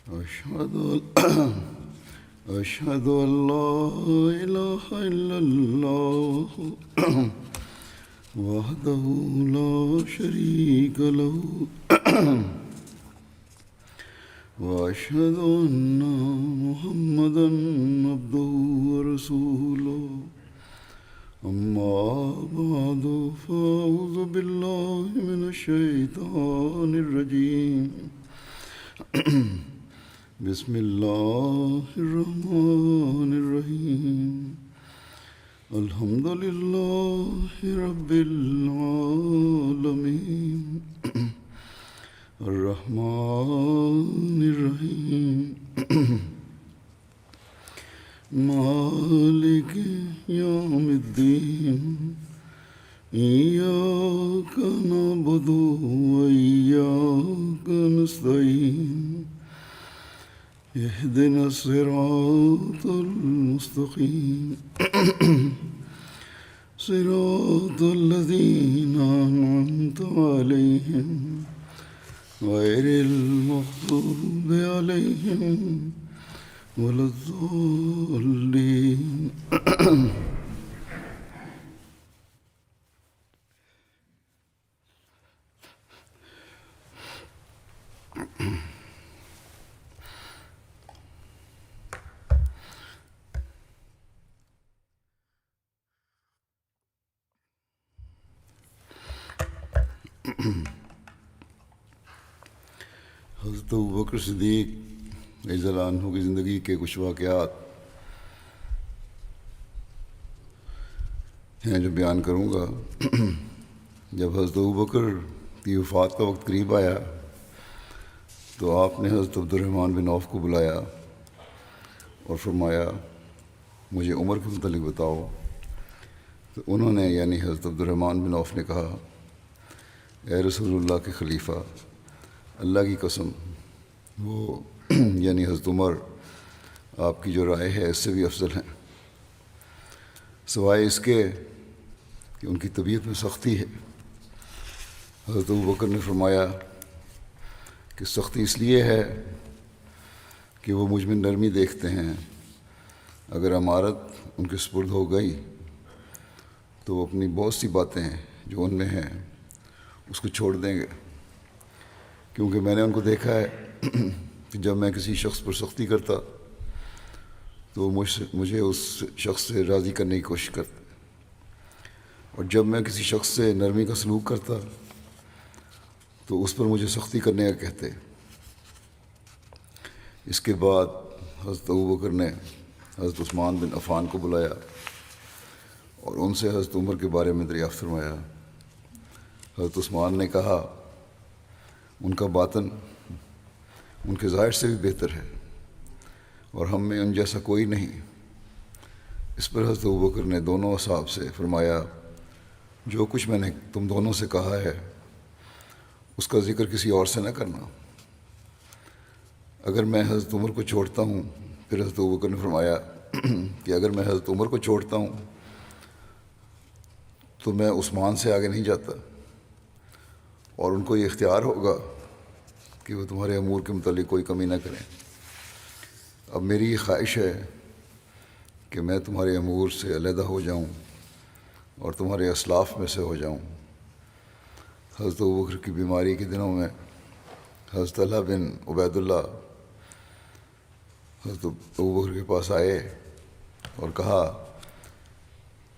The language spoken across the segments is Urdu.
أشهد أشهد أن لا إله إلا الله وحده لا شريك له وأشهد أن محمدا عبده ورسوله أما بعد فأعوذ بالله من الشيطان الرجيم بسم الله الرحمن الرحيم الحمد لله رب العالمين الرحمن الرحيم مالك يوم الدين إياك نعبد وإياك نستعين اهدنا الصراط المستقيم صراط الذين أنعمت عليهم غير المغضوب عليهم ولا الضالين حضرت ابوبکر صدیق رضی اللہ عنہ کی زندگی کے کچھ واقعات ہیں جو بیان کروں گا۔ جب حضرت ابوبکر کی وفات کا وقت قریب آیا تو آپ نے حضرت عبد الرحمن بن عوف کو بلایا اور فرمایا مجھے عمر کے متعلق بتاؤ۔ تو انہوں نے یعنی حضرت عبد الرحمن بن عوف نے کہا اے رسول اللہ کے خلیفہ، اللہ کی قسم وہ یعنی حضرت عمر آپ کی جو رائے ہے اس سے بھی افضل ہیں، سوائے اس کے کہ ان کی طبیعت میں سختی ہے۔ حضرت ابوبکر نے فرمایا کہ سختی اس لیے ہے کہ وہ مجھ میں نرمی دیکھتے ہیں، اگر امارت ان کے سپرد ہو گئی تو وہ اپنی بہت سی باتیں جو ان میں ہیں اس کو چھوڑ دیں گے، کیونکہ میں نے ان کو دیکھا ہے کہ جب میں کسی شخص پر سختی کرتا تو مجھے اس شخص سے راضی کرنے کی کوشش کرتے، اور جب میں کسی شخص سے نرمی کا سلوک کرتا تو اس پر مجھے سختی کرنے کا کہتے۔ اس کے بعد حضرت ابوبکر نے حضرت عثمان بن عفان کو بلایا اور ان سے حضرت عمر کے بارے میں دریافت فرمایا۔ حضرت عثمان نے کہا ان کا باطن ان کے ظاہر سے بھی بہتر ہے اور ہم میں ان جیسا کوئی نہیں۔ اس پر حضرت ابوبکر نے دونوں اصحاب سے فرمایا جو کچھ میں نے تم دونوں سے کہا ہے اس کا ذکر کسی اور سے نہ کرنا۔ اگر میں حضرت عمر کو چھوڑتا ہوں، پھر حضرت ابوبکر نے فرمایا کہ اگر میں حضرت عمر کو چھوڑتا ہوں تو میں عثمان سے آگے نہیں جاتا، اور ان کو یہ اختیار ہوگا کہ وہ تمہارے امور کے متعلق کوئی کمی نہ کریں۔ اب میری یہ خواہش ہے کہ میں تمہارے امور سے علیحدہ ہو جاؤں اور تمہارے اسلاف میں سے ہو جاؤں۔ حضرت ابوبکر کی بیماری کے دنوں میں حضرت طلحہ بن عبید اللہ حضرت ابوبکر کے پاس آئے اور کہا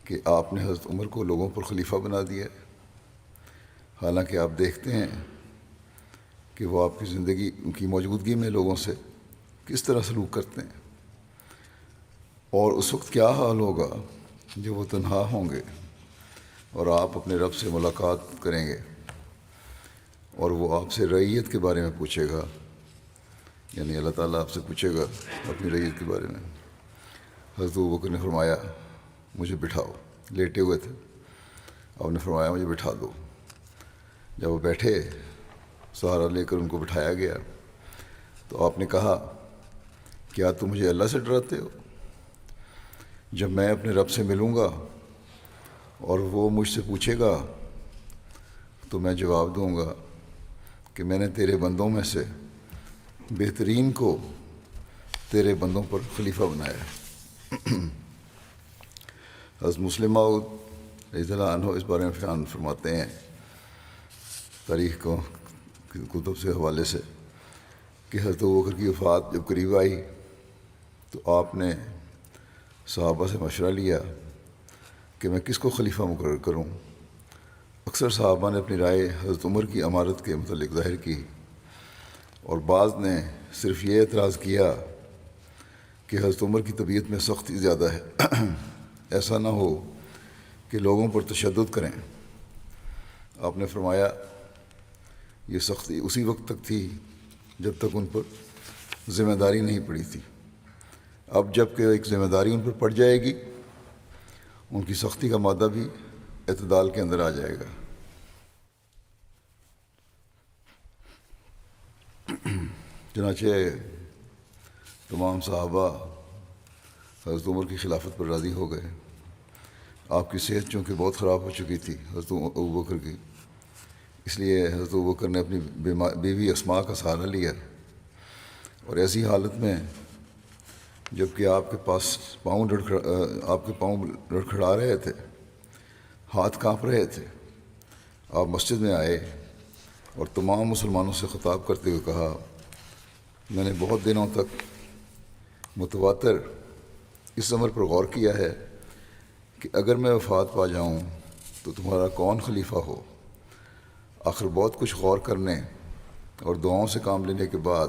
کہ آپ نے حضرت عمر کو لوگوں پر خلیفہ بنا دیا ہے، حالانکہ آپ دیکھتے ہیں کہ وہ آپ کی زندگی ان کی موجودگی میں لوگوں سے کس طرح سلوک کرتے ہیں، اور اس وقت کیا حال ہوگا جب وہ تنہا ہوں گے اور آپ اپنے رب سے ملاقات کریں گے اور وہ آپ سے رعیت کے بارے میں پوچھے گا، یعنی اللہ تعالیٰ آپ سے پوچھے گا اپنی رعیت کے بارے میں۔ حضرت ابوبکر نے فرمایا مجھے بٹھاؤ، لیٹے ہوئے تھے، آپ نے فرمایا مجھے بٹھا دو۔ جب وہ بیٹھے سہارا لے کر ان کو بٹھایا گیا تو آپ نے کہا کیا تم مجھے اللہ سے ڈراتے ہو؟ جب میں اپنے رب سے ملوں گا اور وہ مجھ سے پوچھے گا تو میں جواب دوں گا کہ میں نے تیرے بندوں میں سے بہترین کو تیرے بندوں پر خلیفہ بنایا ہے۔ حضرت مسلم موعود رضی اللہ عنہ اس بارے میں بیان فرماتے ہیں تاریخ کو کتب سے حوالے سے کہ حضرت ابوبکر کی وفات جب قریب آئی تو آپ نے صحابہ سے مشورہ لیا کہ میں کس کو خلیفہ مقرر کروں۔ اکثر صحابہ نے اپنی رائے حضرت عمر کی امارت کے متعلق ظاہر کی، اور بعض نے صرف یہ اعتراض کیا کہ حضرت عمر کی طبیعت میں سختی زیادہ ہے، ایسا نہ ہو کہ لوگوں پر تشدد کریں۔ آپ نے فرمایا یہ سختی اسی وقت تک تھی جب تک ان پر ذمہ داری نہیں پڑی تھی، اب جب کہ ایک ذمہ داری ان پر پڑ جائے گی ان کی سختی کا مادہ بھی اعتدال کے اندر آ جائے گا۔ چنانچہ تمام صحابہ حضرت عمر کی خلافت پر راضی ہو گئے۔ آپ کی صحت چونکہ بہت خراب ہو چکی تھی حضرت ابوبکر کی، اس لیے حضرت ابوبکر نے اپنی بیوی اسماء کا سہارا لیا، اور ایسی حالت میں جب کہ آپ کے پاؤں لڑکھڑا رہے تھے، ہاتھ کانپ رہے تھے، آپ مسجد میں آئے اور تمام مسلمانوں سے خطاب کرتے ہوئے کہا، میں نے بہت دنوں تک متواتر اس امر پر غور کیا ہے کہ اگر میں وفات پا جاؤں تو تمہارا کون خلیفہ ہو۔ آخر بہت کچھ غور کرنے اور دعاؤں سے کام لینے کے بعد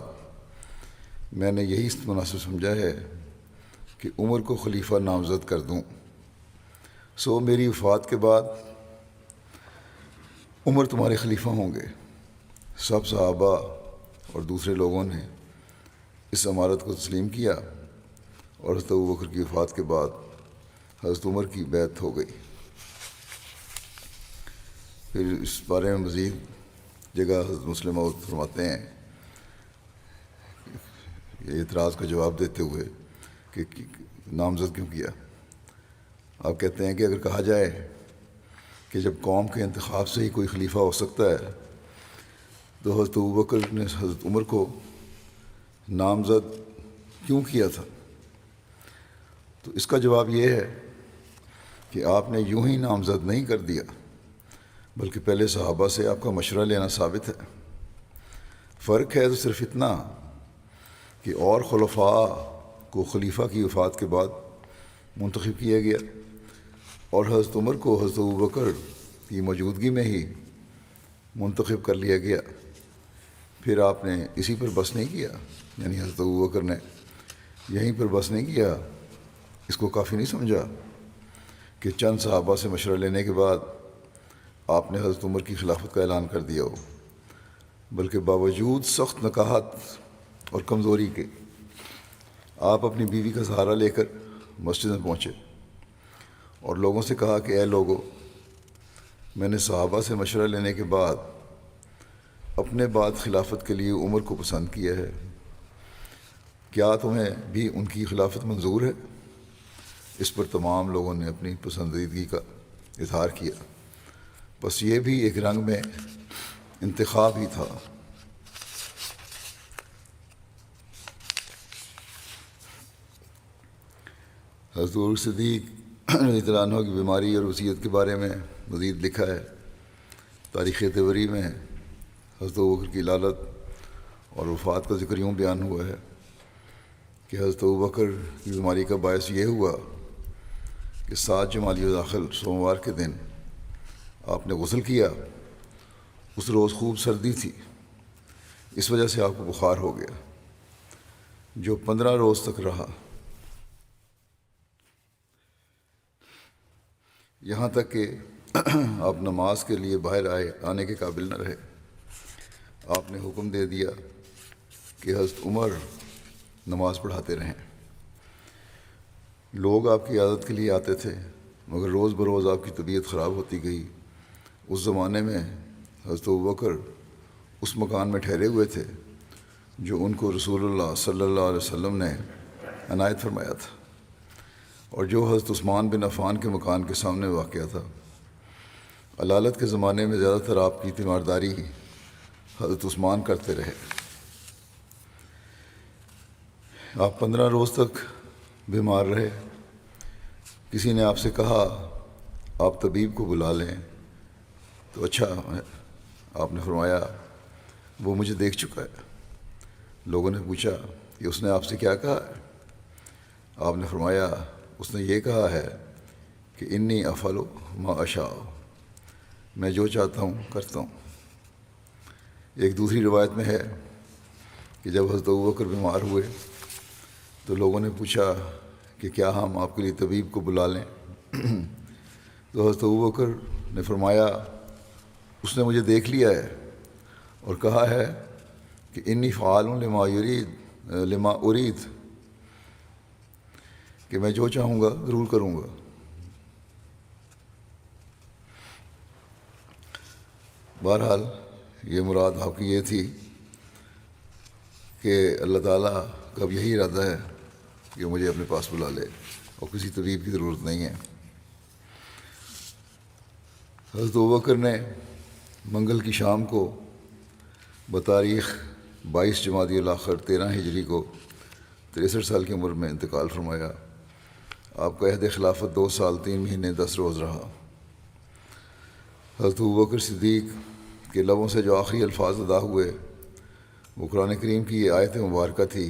میں نے یہی مناسب سمجھا ہے کہ عمر کو خلیفہ نامزد کر دوں۔ سو میری وفات کے بعد عمر تمہارے خلیفہ ہوں گے۔ سب صحابہ اور دوسرے لوگوں نے اس امارت کو تسلیم کیا، اور حضرت ابوبکر کی وفات کے بعد حضرت عمر کی بیعت ہو گئی۔ پھر اس بارے میں مزید جگہ حضرت مسلم موعود فرماتے ہیں یہ اعتراض کا جواب دیتے ہوئے کہ نامزد کیوں کیا۔ آپ کہتے ہیں کہ اگر کہا جائے کہ جب قوم کے انتخاب سے ہی کوئی خلیفہ ہو سکتا ہے تو حضرت ابوبکر نے حضرت عمر کو نامزد کیوں کیا تھا، تو اس کا جواب یہ ہے کہ آپ نے یوں ہی نامزد نہیں کر دیا، بلکہ پہلے صحابہ سے آپ کا مشورہ لینا ثابت ہے۔ فرق ہے تو صرف اتنا کہ اور خلفاء کو خلیفہ کی وفات کے بعد منتخب کیا گیا، اور حضرت عمر کو حضرت ابوبکر کی موجودگی میں ہی منتخب کر لیا گیا۔ پھر آپ نے اسی پر بس نہیں کیا، یعنی حضرت ابوبکر نے یہیں پر بس نہیں کیا، اس کو کافی نہیں سمجھا کہ چند صحابہ سے مشورہ لینے کے بعد آپ نے حضرت عمر کی خلافت کا اعلان کر دیا ہو، بلکہ باوجود سخت نکاہت اور کمزوری کے آپ اپنی بیوی کا سہارا لے کر مسجد میں پہنچے اور لوگوں سے کہا کہ اے لوگو، میں نے صحابہ سے مشورہ لینے کے بعد اپنے بعد خلافت کے لیے عمر کو پسند کیا ہے، کیا تمہیں بھی ان کی خلافت منظور ہے؟ اس پر تمام لوگوں نے اپنی پسندیدگی کا اظہار کیا۔ بس یہ بھی ایک رنگ میں انتخاب ہی تھا۔ حضرت ابوبکر صدیق رضی اللہ عنہ کی بیماری اور وصیت کے بارے میں مزید لکھا ہے۔ تاریخ طبری میں حضرت ابوبکر کی لالت اور وفات کا ذکر یوں بیان ہوا ہے کہ حضرت ابوبکر کی بیماری کا باعث یہ ہوا کہ 7 جمادی الاخر سوموار کے دن آپ نے غسل کیا۔ اس روز خوب سردی تھی، اس وجہ سے آپ کو بخار ہو گیا جو 15 روز تک رہا، یہاں تک کہ آپ نماز کے لیے باہر آنے کے قابل نہ رہے۔ آپ نے حکم دے دیا کہ حضرت عمر نماز پڑھاتے رہیں۔ لوگ آپ کی عادت کے لیے آتے تھے، مگر روز بروز آپ کی طبیعت خراب ہوتی گئی۔ اس زمانے میں حضرت ابوبکر اس مکان میں ٹھہرے ہوئے تھے جو ان کو رسول اللہ صلی اللہ علیہ وسلم نے عنایت فرمایا تھا، اور جو حضرت عثمان بن عفان کے مکان کے سامنے واقع تھا۔ علالت کے زمانے میں زیادہ تر آپ کی تیمارداری حضرت عثمان کرتے رہے۔ آپ 15 روز تک بیمار رہے. کسی نے آپ سے کہا آپ طبیب کو بلا لیں تو اچھا ہے. آپ نے فرمایا وہ مجھے دیکھ چکا ہے. لوگوں نے پوچھا کہ اس نے آپ سے کیا کہا ہے؟ آپ نے فرمایا اس نے یہ کہا ہے کہ انی افعل ما اشاء، میں جو چاہتا ہوں کرتا ہوں. ایک دوسری روایت میں ہے کہ جب حضرت ابوبکر بیمار ہوئے تو لوگوں نے پوچھا کہ کیا ہم آپ کے لیے طبیب کو بلا لیں؟ تو حضرت ابوبکر نے فرمایا اس نے مجھے دیکھ لیا ہے اور کہا ہے کہ انی فعال لما ارید، کہ میں جو چاہوں گا ضرور کروں گا. بہرحال یہ مراد آپ کی یہ تھی کہ اللہ تعالیٰ کا اب یہی ارادہ ہے کہ مجھے اپنے پاس بلا لے اور کسی طبیب کی ضرورت نہیں ہے. حضرت ابوبکر نے منگل کی شام کو بتاریخ 22 جمادی الاخر 13 ہجری کو 63 سال کی عمر میں انتقال فرمایا. آپ کا عہد خلافت 2 سال 3 مہینے 10 روز رہا. حضرت ابوبکر صدیق کے لبوں سے جو آخری الفاظ ادا ہوئے وہ قرآن کریم کی یہ آیت مبارکہ تھی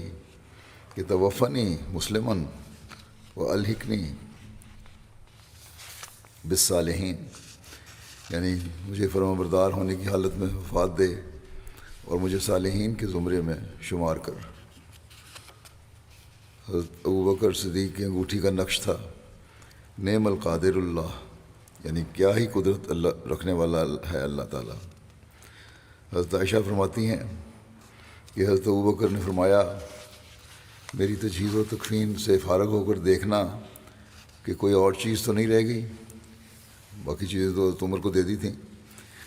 کہ توفنی مسلمن و الحقنی بالصالحین، یعنی مجھے فرما بردار ہونے کی حالت میں وفات دے اور مجھے صالحین کے زمرے میں شمار کر. حضرت ابوبکر صدیق کی انگوٹھی کا نقش تھا نعم القادر اللہ، یعنی کیا ہی قدرت اللہ رکھنے والا ہے اللہ تعالیٰ. حضرت عائشہ فرماتی ہیں کہ حضرت ابوبکر نے فرمایا میری تجہیز و تکفین سے فارغ ہو کر دیکھنا کہ کوئی اور چیز تو نہیں رہ گئی. باقی چیزیں تو حضرت عمر کو دے دی تھیں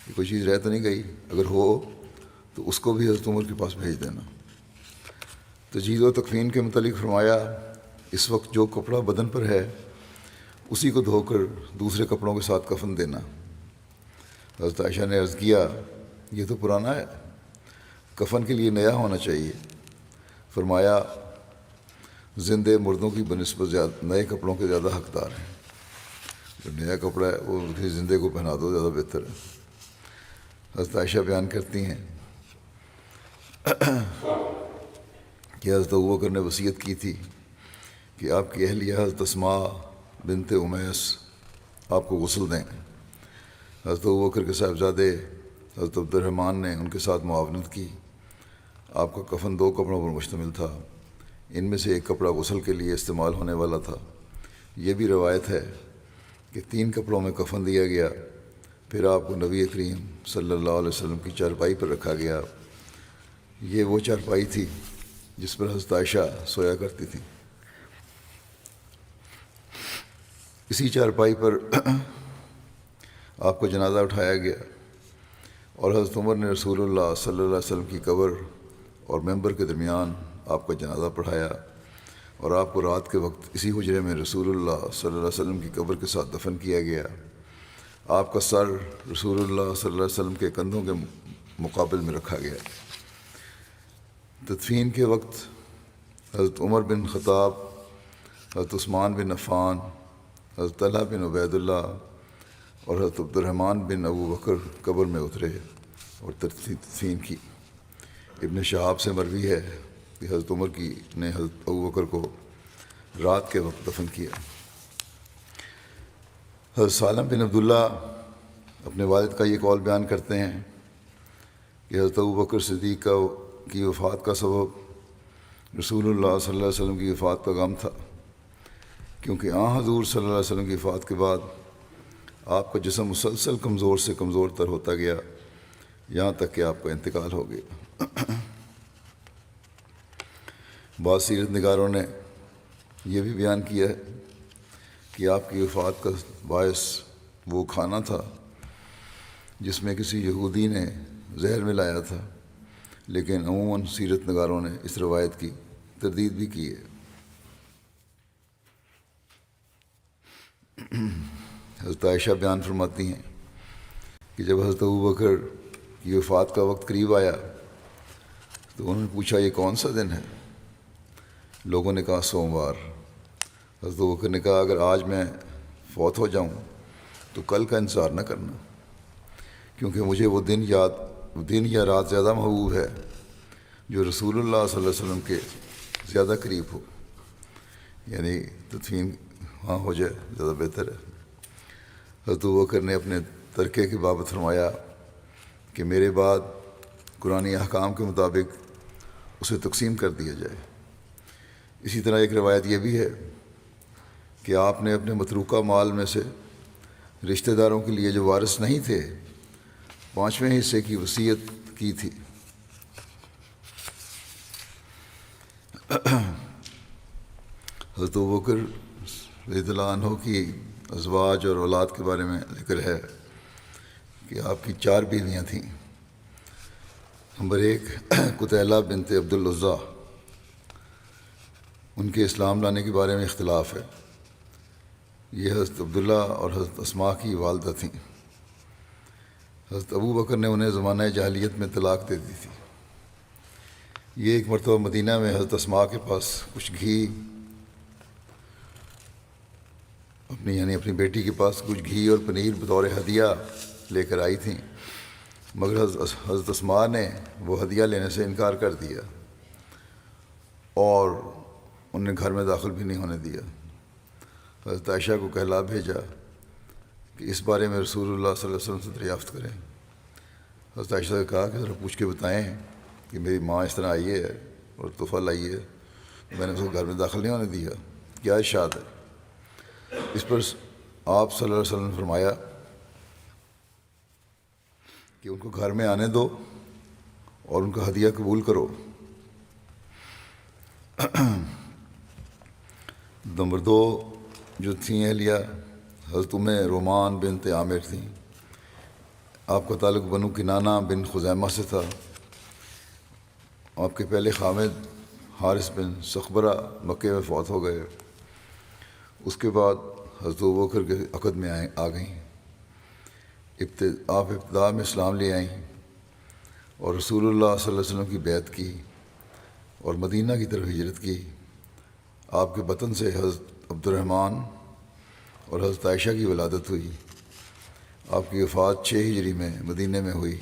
کہ کوئی چیز رہ تو نہیں گئی، اگر ہو تو اس کو بھی حضرت عمر کے پاس بھیج دینا. تجہیز و تکفین کے متعلق فرمایا اس وقت جو کپڑا بدن پر ہے اسی کو دھو کر دوسرے کپڑوں کے ساتھ کفن دینا. حضرت عائشہ نے عرض کیا یہ تو پرانا ہے، کفن کے لیے نیا ہونا چاہیے. فرمایا زندے مردوں کی بنسبت نئے کپڑوں کے زیادہ حقدار ہیں. جو نیا کپڑا ہے وہ کسی زندے کو پہنا دو زیادہ بہتر ہے. حضرت عائشہ بیان کرتی ہیں کہ حضرت ابوبکر نے وصیت کی تھی کہ آپ کی اہلیہ حضرت اسماء بنت امیس آپ کو غسل دیں. حضرت ابوبکر کے صاحبزادے حضرت عبد الرحمن نے ان کے ساتھ معاونت کی. آپ کا کفن 2 کپڑوں پر مشتمل تھا، ان میں سے ایک کپڑا غسل کے لیے استعمال ہونے والا تھا. یہ بھی روایت ہے کہ 3 کپڑوں میں کفن دیا گیا، پھر آپ کو نبی کریم صلی اللہ علیہ وسلم کی چارپائی پر رکھا گیا. یہ وہ چارپائی تھی جس پر حضرت عائشہ سویا کرتی تھیں. اسی چارپائی پر آپ کو جنازہ اٹھایا گیا اور حضرت عمر نے رسول اللہ صلی اللہ علیہ وسلم کی قبر اور ممبر کے درمیان آپ کا جنازہ پڑھایا اور آپ کو رات کے وقت اسی حجرے میں رسول اللہ صلی اللہ علیہ وسلم کی قبر کے ساتھ دفن کیا گیا. آپ کا سر رسول اللہ صلی اللہ علیہ وسلم کے کندھوں کے مقابل میں رکھا گیا. تدفین کے وقت حضرت عمر بن خطاب، حضرت عثمان بن عفان، حضرت طلحہ بن عبید اللہ اور حضرت عبد الرحمن بن ابو بکر قبر میں اترے اور تدفین کی. ابن شہاب سے مروی ہے کہ حضرت عمر نے حضرت ابو بکر کو رات کے وقت دفن کیا. حضرت سالم بن عبداللہ اپنے والد کا یہ قول بیان کرتے ہیں کہ حضرت ابو بکر صدیق کی وفات کا سبب رسول اللہ صلی اللہ علیہ وسلم کی وفات کا غم تھا، کیونکہ حضور صلی اللہ علیہ وسلم کی وفات کے بعد آپ کا جسم مسلسل کمزور سے کمزور تر ہوتا گیا یہاں تک کہ آپ کا انتقال ہو گیا. بعض سیرت نگاروں نے یہ بھی بیان کیا ہے کہ آپ کی وفات کا باعث وہ کھانا تھا جس میں کسی یہودی نے زہر ملایا تھا، لیکن عموماً سیرت نگاروں نے اس روایت کی تردید بھی کی ہے. حضرت عائشہ بیان فرماتی ہیں کہ جب حضرت ابوبکر کی وفات کا وقت قریب آیا تو انہوں نے پوچھا یہ کون سا دن ہے؟ لوگوں نے کہا سوموار۔ حضرت ابوبکر نے کہا اگر آج میں فوت ہو جاؤں تو کل کا انتظار نہ کرنا، کیونکہ مجھے وہ دن یا رات زیادہ محبوب ہے جو رسول اللہ صلی اللہ علیہ وسلم کے زیادہ قریب ہو، یعنی تدفین وہاں ہو جائے زیادہ بہتر ہے۔ حضرت ابوبکر نے اپنے ترکے کی بابت فرمایا کہ میرے بعد قرآنی احکام کے مطابق اسے تقسیم کر دیا جائے۔ اسی طرح ایک روایت یہ بھی ہے کہ آپ نے اپنے متروکہ مال میں سے رشتہ داروں کے لیے جو وارث نہیں تھے 5ویں حصے کی وصیت کی تھی۔ حضرت ابوبکر رضی اللہ عنہ کی ازواج اور اولاد کے بارے میں ذکر ہے کہ آپ کی 4 بیویاں تھیں۔ نمبر 1 قتیلہ بنت عبد العزیٰ، ان کے اسلام لانے کے بارے میں اختلاف ہے۔ یہ حضرت عبداللہ اور حضرت اسماء کی والدہ تھیں۔ حضرت ابو بکر نے انہیں زمانہ جاہلیت میں طلاق دے دی تھی۔ یہ ایک مرتبہ مدینہ میں حضرت اسماء کے پاس کچھ گھی اپنی بیٹی کے پاس کچھ گھی اور پنیر بطور ہدیہ لے کر آئی تھیں، مگر حضرت اسماء نے وہ ہدیہ لینے سے انکار کر دیا اور انہیں گھر میں داخل بھی نہیں ہونے دیا۔ حضرت عائشہ کو کہلا بھیجا کہ اس بارے میں رسول اللہ صلی اللہ علیہ وسلم سے دریافت کریں۔ حضرت عائشہ نے کہا کہ ذرا پوچھ کے بتائیں کہ میری ماں اس طرح آئی ہے اور تحفہ لائی ہے، میں نے اس کو گھر میں داخل نہیں ہونے دیا، کیا ارشاد ہے؟ اس پر آپ صلی اللہ علیہ وسلم نے فرمایا کہ ان کو گھر میں آنے دو اور ان کا ہدیہ قبول کرو۔ نمبر 2 جو تھیں اہلیہ حضرت رومان بنت عامر تھیں۔ آپ کا تعلق بنو کنانہ بن خزیمہ سے تھا۔ آپ کے پہلے خامد حارث بن سخبرہ مکے میں فوت ہو گئے۔ اس کے بعد حضرت ابوبکر کے عقد میں آ گئیں۔ آپ ابتدا میں اسلام لے آئیں اور رسول اللہ صلی اللہ علیہ وسلم کی بیعت کی اور مدینہ کی طرف ہجرت کی۔ آپ کے بطن سے حضرت عبد الرحمن اور حضرت عائشہ کی ولادت ہوئی۔ آپ کی وفات 6 ہجری میں مدینہ میں ہوئی۔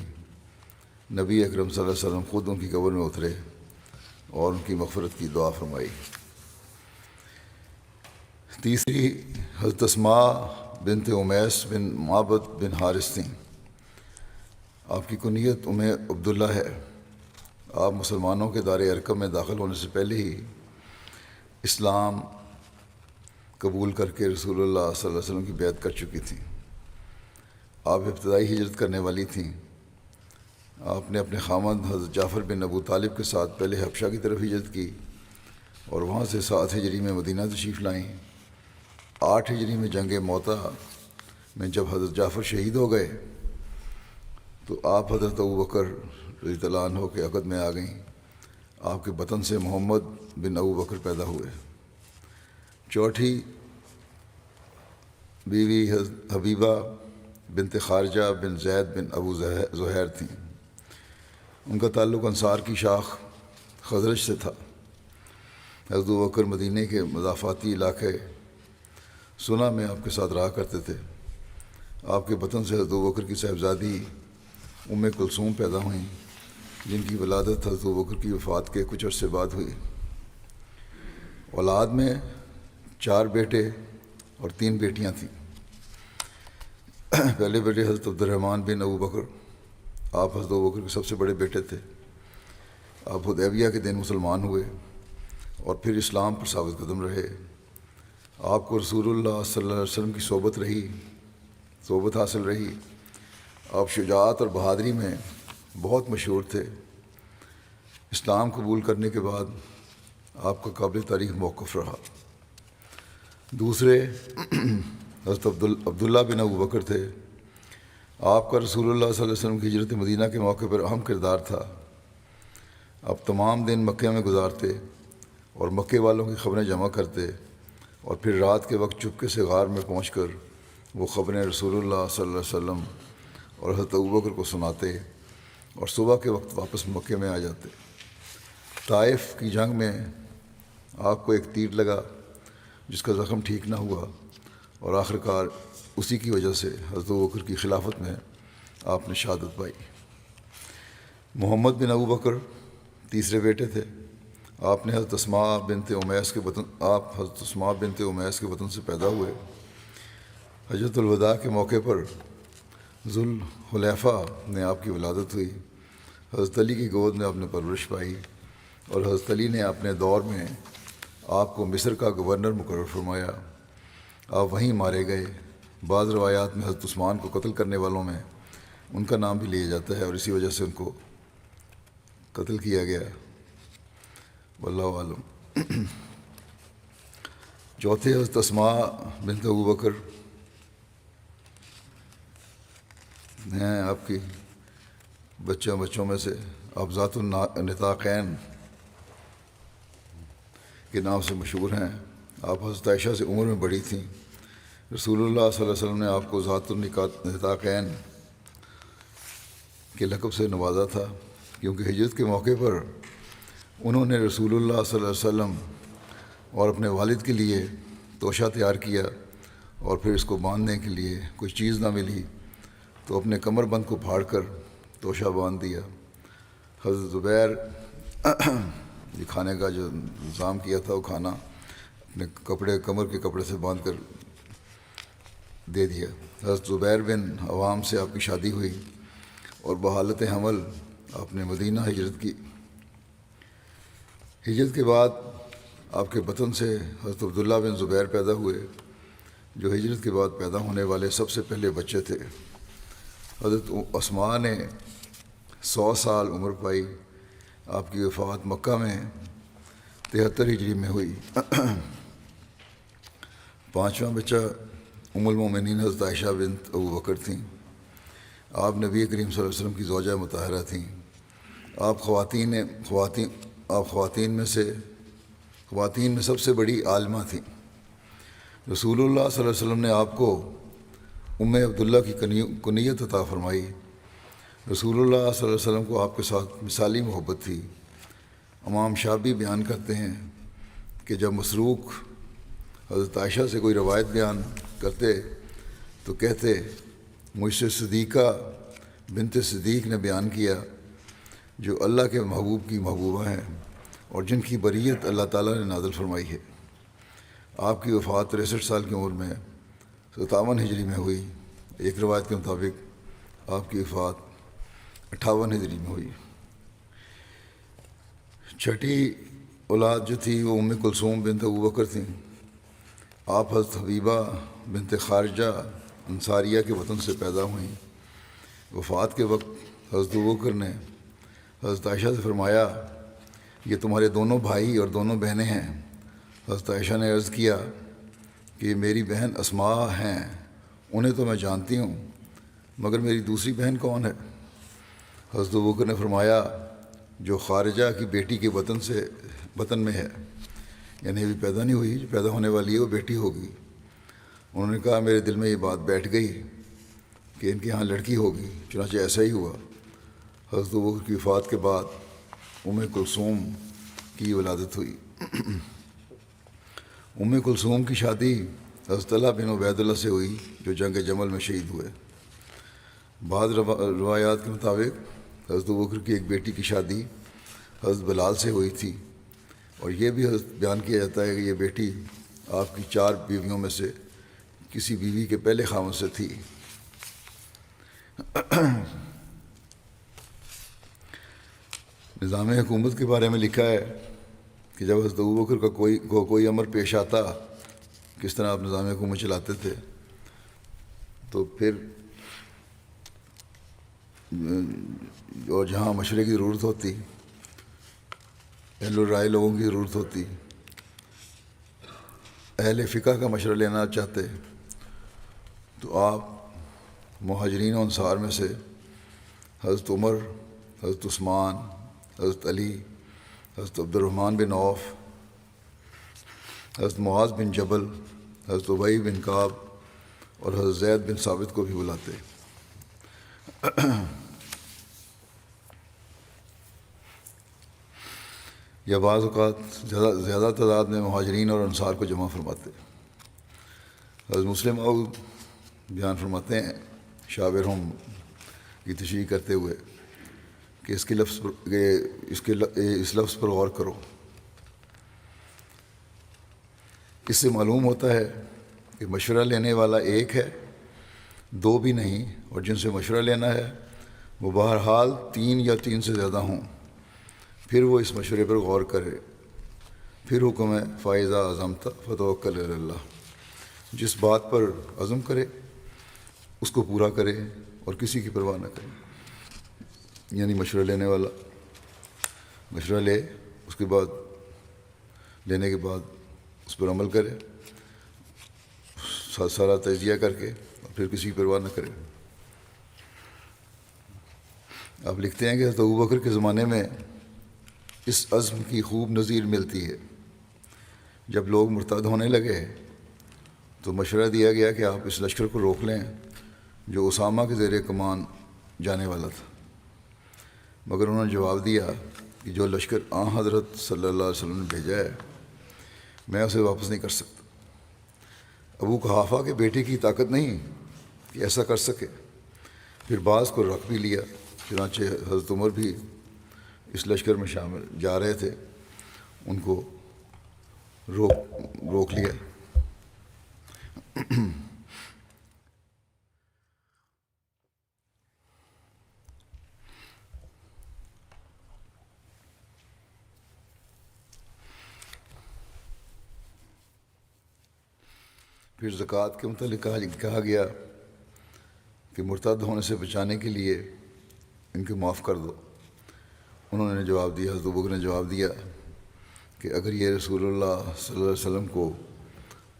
نبی اکرم صلی اللہ علیہ وسلم خود ان کی قبر میں اترے اور ان کی مغفرت کی دعا فرمائی۔ تیسری حضرت اسماء بنت امیس بن معبد بن حارث تھیں۔ آپ کی کنیت عبداللہ ہے۔ آپ مسلمانوں کے دار ارقم میں داخل ہونے سے پہلے ہی اسلام قبول کر کے رسول اللہ صلی اللہ علیہ وسلم کی بیعت کر چکی تھیں۔ آپ ابتدائی ہجرت کرنے والی تھیں۔ آپ نے اپنے خامند حضرت جعفر بن ابو طالب کے ساتھ پہلے حبشہ کی طرف ہجرت کی اور وہاں سے 7 ہجری میں مدینہ تشریف لائیں۔ 8 ہجری میں جنگ موتا میں جب حضرت جعفر شہید ہو گئے تو آپ حضرت ابوبکر رضی اللہ عنہ کے عقد میں آ گئیں۔ آپ کے بطن سے محمد بن ابوبکر پیدا ہوئے۔ چوتھی بیوی حبیبہ بنت خارجہ بن زید بن ابو زہیر تھیں۔ ان کا تعلق انصار کی شاخ خزرج سے تھا۔ حضرت ابوبکر مدینہ کے مضافاتی علاقے سنا میں آپ کے ساتھ رہا کرتے تھے۔ آپ کے بطن سے حضرت ابوبکر کی صاحبزادی کلثوم پیدا ہوئیں، جن کی ولادت حضرت ابوبکر کی وفات کے کچھ عرصے بعد ہوئی۔ اولاد میں 4 بیٹے اور 3 بیٹیاں تھیں۔ پہلے بیٹے حضرت عبد الرحمن بن ابوبکر، آپ حضرت ابوبکر کے سب سے بڑے بیٹے تھے۔ آپ حدیبیہ کے دن مسلمان ہوئے اور پھر اسلام پر ثابت قدم رہے۔ آپ کو رسول اللہ صلی اللہ علیہ وسلم کی صحبت حاصل رہی۔ آپ شجاعت اور بہادری میں بہت مشہور تھے۔ اسلام قبول کرنے کے بعد آپ کا قابل تعریف موقف رہا۔ دوسرے حضرت عبداللہ بن ابوبکر تھے۔ آپ کا رسول اللہ صلی اللہ علیہ وسلم کی ہجرت مدینہ کے موقع پر اہم کردار تھا۔ آپ تمام دن مکہ میں گزارتے اور مکے والوں کی خبریں جمع کرتے اور پھر رات کے وقت چپکے سے غار میں پہنچ کر وہ خبریں رسول اللہ صلی اللہ علیہ وسلم اور حضرت ابوبکر کو سناتے اور صبح کے وقت واپس مکے میں آ جاتے۔ طائف کی جنگ میں آپ کو ایک تیر لگا جس کا زخم ٹھیک نہ ہوا، اور آخر کار اسی کی وجہ سے حضرت ابوبکر کی خلافت میں آپ نے شہادت پائی۔ محمد بن ابوبکر تیسرے بیٹے تھے۔ آپ نے حضرت اسماء بنت امیس کے وطن سے پیدا ہوئے۔ حجۃ الوداع کے موقع پر ذوالحلیفہ میں آپ کی ولادت ہوئی۔ حضرت علی کی گود میں آپ نے پرورش پائی، اور حضرت علی نے اپنے دور میں آپ کو مصر کا گورنر مقرر فرمایا۔ آپ وہیں مارے گئے۔ بعض روایات میں حضرت عثمان کو قتل کرنے والوں میں ان کا نام بھی لیا جاتا ہے، اور اسی وجہ سے ان کو قتل کیا گیا۔ واللہ عالم۔ چوتھے حضرت اسماء بنت ابوبکر ہیں آپ کی بچوں میں سے۔ آپ ذات النطاقین کے نام سے مشہور ہیں۔ آپ حضرت عائشہ سے عمر میں بڑی تھیں۔ رسول اللہ صلی اللہ علیہ وسلم نے آپ کو ذات النطاقین کے لقب سے نوازا تھا، کیونکہ ہجرت کے موقع پر انہوں نے رسول اللہ صلی اللہ علیہ وسلم اور اپنے والد کے لیے توشہ تیار کیا، اور پھر اس کو باندھنے کے لیے کوئی چیز نہ ملی تو اپنے کمر بند کو پھاڑ کر توشہ باندھ دیا۔ حضرت زبیر یہ کھانے کا جو انتظام کیا تھا، وہ کھانا اپنے کمر کے کپڑے سے باندھ کر دے دیا۔ حضرت زبیر بن عوام سے آپ کی شادی ہوئی، اور بحالت حمل آپ نے مدینہ ہجرت کی۔ ہجرت کے بعد آپ کے بطن سے حضرت عبداللہ بن زبیر پیدا ہوئے، جو ہجرت کے بعد پیدا ہونے والے سب سے پہلے بچے تھے۔ حضرت اسماء نے 100 سال عمر پائی۔ آپ کی وفات مکہ میں 73 ہجری میں ہوئی۔ پانچواں بچہ ام المومنین حضرت عائشہ بنت ابوبکر تھیں۔ آپ نبی کریم صلی اللہ علیہ وسلم کی زوجہ مطہرہ تھیں۔ آپ خواتین میں سب سے بڑی عالمہ تھیں۔ رسول اللہ صلی اللہ علیہ وسلم نے آپ کو ام عبداللہ کی کنیت عطا فرمائی۔ رسول اللہ صلی اللہ علیہ وسلم کو آپ کے ساتھ مثالی محبت تھی۔ امام شابی بیان کرتے ہیں کہ جب مسروق حضرت عائشہ سے کوئی روایت بیان کرتے تو کہتے، مجھ سے صدیقہ بنت صدیق نے بیان کیا، جو اللہ کے محبوب کی محبوبہ ہیں اور جن کی بریت اللہ تعالیٰ نے نازل فرمائی ہے۔ آپ کی وفات 63 سال کی عمر میں 57 ہجری میں ہوئی۔ ایک روایت کے مطابق آپ کی وفات 58 ہجری میں ہوئی۔ چھٹی اولاد جو تھی وہ ام کلثوم بنت ابوبکر تھیں۔ آپ حضرت حبیبہ بنت خارجہ انصاریہ کے وطن سے پیدا ہوئیں۔ وفات کے وقت حضرت ابوبکر نے حضرت عائشہ سے فرمایا، یہ تمہارے دونوں بھائی اور دونوں بہنیں ہیں۔ حضرت عائشہ نے عرض کیا کہ یہ میری بہن اسماء ہیں، انہیں تو میں جانتی ہوں، مگر میری دوسری بہن کون ہے؟ حضرت ابوبکر نے فرمایا، جو خارجہ کی بیٹی کے وطن میں ہے، یعنی ابھی پیدا نہیں ہوئی، جو پیدا ہونے والی ہے وہ بیٹی ہوگی۔ انہوں نے کہا، میرے دل میں یہ بات بیٹھ گئی کہ ان کے ہاں لڑکی ہوگی، چنانچہ ایسا ہی ہوا۔ حضرت ابوبکر کی وفات کے بعد ام کلثوم کی ولادت ہوئی۔ ام کلثوم کی شادی حضرت طلحہ بن عبید اللہ سے ہوئی، جو جنگ جمل میں شہید ہوئے۔ بعض روایات کے مطابق حضرت ابوبکر کی ایک بیٹی کی شادی حضرت بلال سے ہوئی تھی، اور یہ بھی بیان کیا جاتا ہے کہ یہ بیٹی آپ کی 4 بیویوں میں سے کسی بیوی کے پہلے خاوند سے تھی۔ نظام حکومت کے بارے میں لکھا ہے کہ جب حضرت ابوبکر کا کوئی امر پیش آتا، کس طرح آپ نظام حکومت چلاتے تھے، تو پھر اور جہاں مشورے کی ضرورت ہوتی، اہل الرائے لوگوں کی ضرورت ہوتی، اہل فقہ کا مشورہ لینا چاہتے، تو آپ مہاجرین و انصار میں سے حضرت عمر، حضرت عثمان، حضرت علی، حضرت عبد الرحمن بن عوف، حضرت معاذ بن جبل، حضرت ابی بن کعب اور حضرت زید بن ثابت کو بھی بلاتے۔ یا بعض اوقات زیادہ تعداد میں مہاجرین اور انصار کو جمع فرماتے۔ حضرت مسلم موعود بیان فرماتے ہیں شابرہم کی تشریح کرتے ہوئے کہ اس لفظ پر غور کرو۔ اس سے معلوم ہوتا ہے کہ مشورہ لینے والا ایک ہے، دو بھی نہیں، اور جن سے مشورہ لینا ہے وہ بہرحال 3 یا 3 سے زیادہ ہوں، پھر وہ اس مشورے پر غور کرے۔ پھر حکم ہے فَإِذَا عَزَمْتَ فَتَوَكَّلْ عَلَى اللَّهِ، جس بات پر عزم کرے اس کو پورا کرے اور کسی کی پرواہ نہ کرے۔ یعنی مشورہ لینے والا مشورہ لے، اس کے بعد لینے کے بعد اس پر عمل کرے، سارا تجزیہ کر کے، اور پھر کسی کی پرواہ نہ کرے۔ آپ لکھتے ہیں کہ حضرت ابوبکر کے زمانے میں اس عزم کی خوب نظیر ملتی ہے۔ جب لوگ مرتد ہونے لگے تو مشورہ دیا گیا کہ آپ اس لشکر کو روک لیں جو اسامہ کے زیر کمان جانے والا تھا، مگر انہوں نے جواب دیا کہ جو لشکر حضرت صلی اللہ علیہ وسلم نے بھیجا ہے میں اسے واپس نہیں کر سکتا۔ ابو قحافہ کے بیٹے کی طاقت نہیں کہ ایسا کر سکے۔ پھر بعض کو رکھ بھی لیا، چنانچہ حضرت عمر بھی اس لشکر میں شامل جا رہے تھے، ان کو روک لیا۔ پھر زکوٰۃ کے متعلق کہا گیا کہ مرتد ہونے سے بچانے کے لیے ان کو معاف کر دو۔ انہوں نے جواب دیا، حضرت ابوبکر نے جواب دیا کہ اگر یہ رسول اللہ صلی اللہ علیہ وسلم کو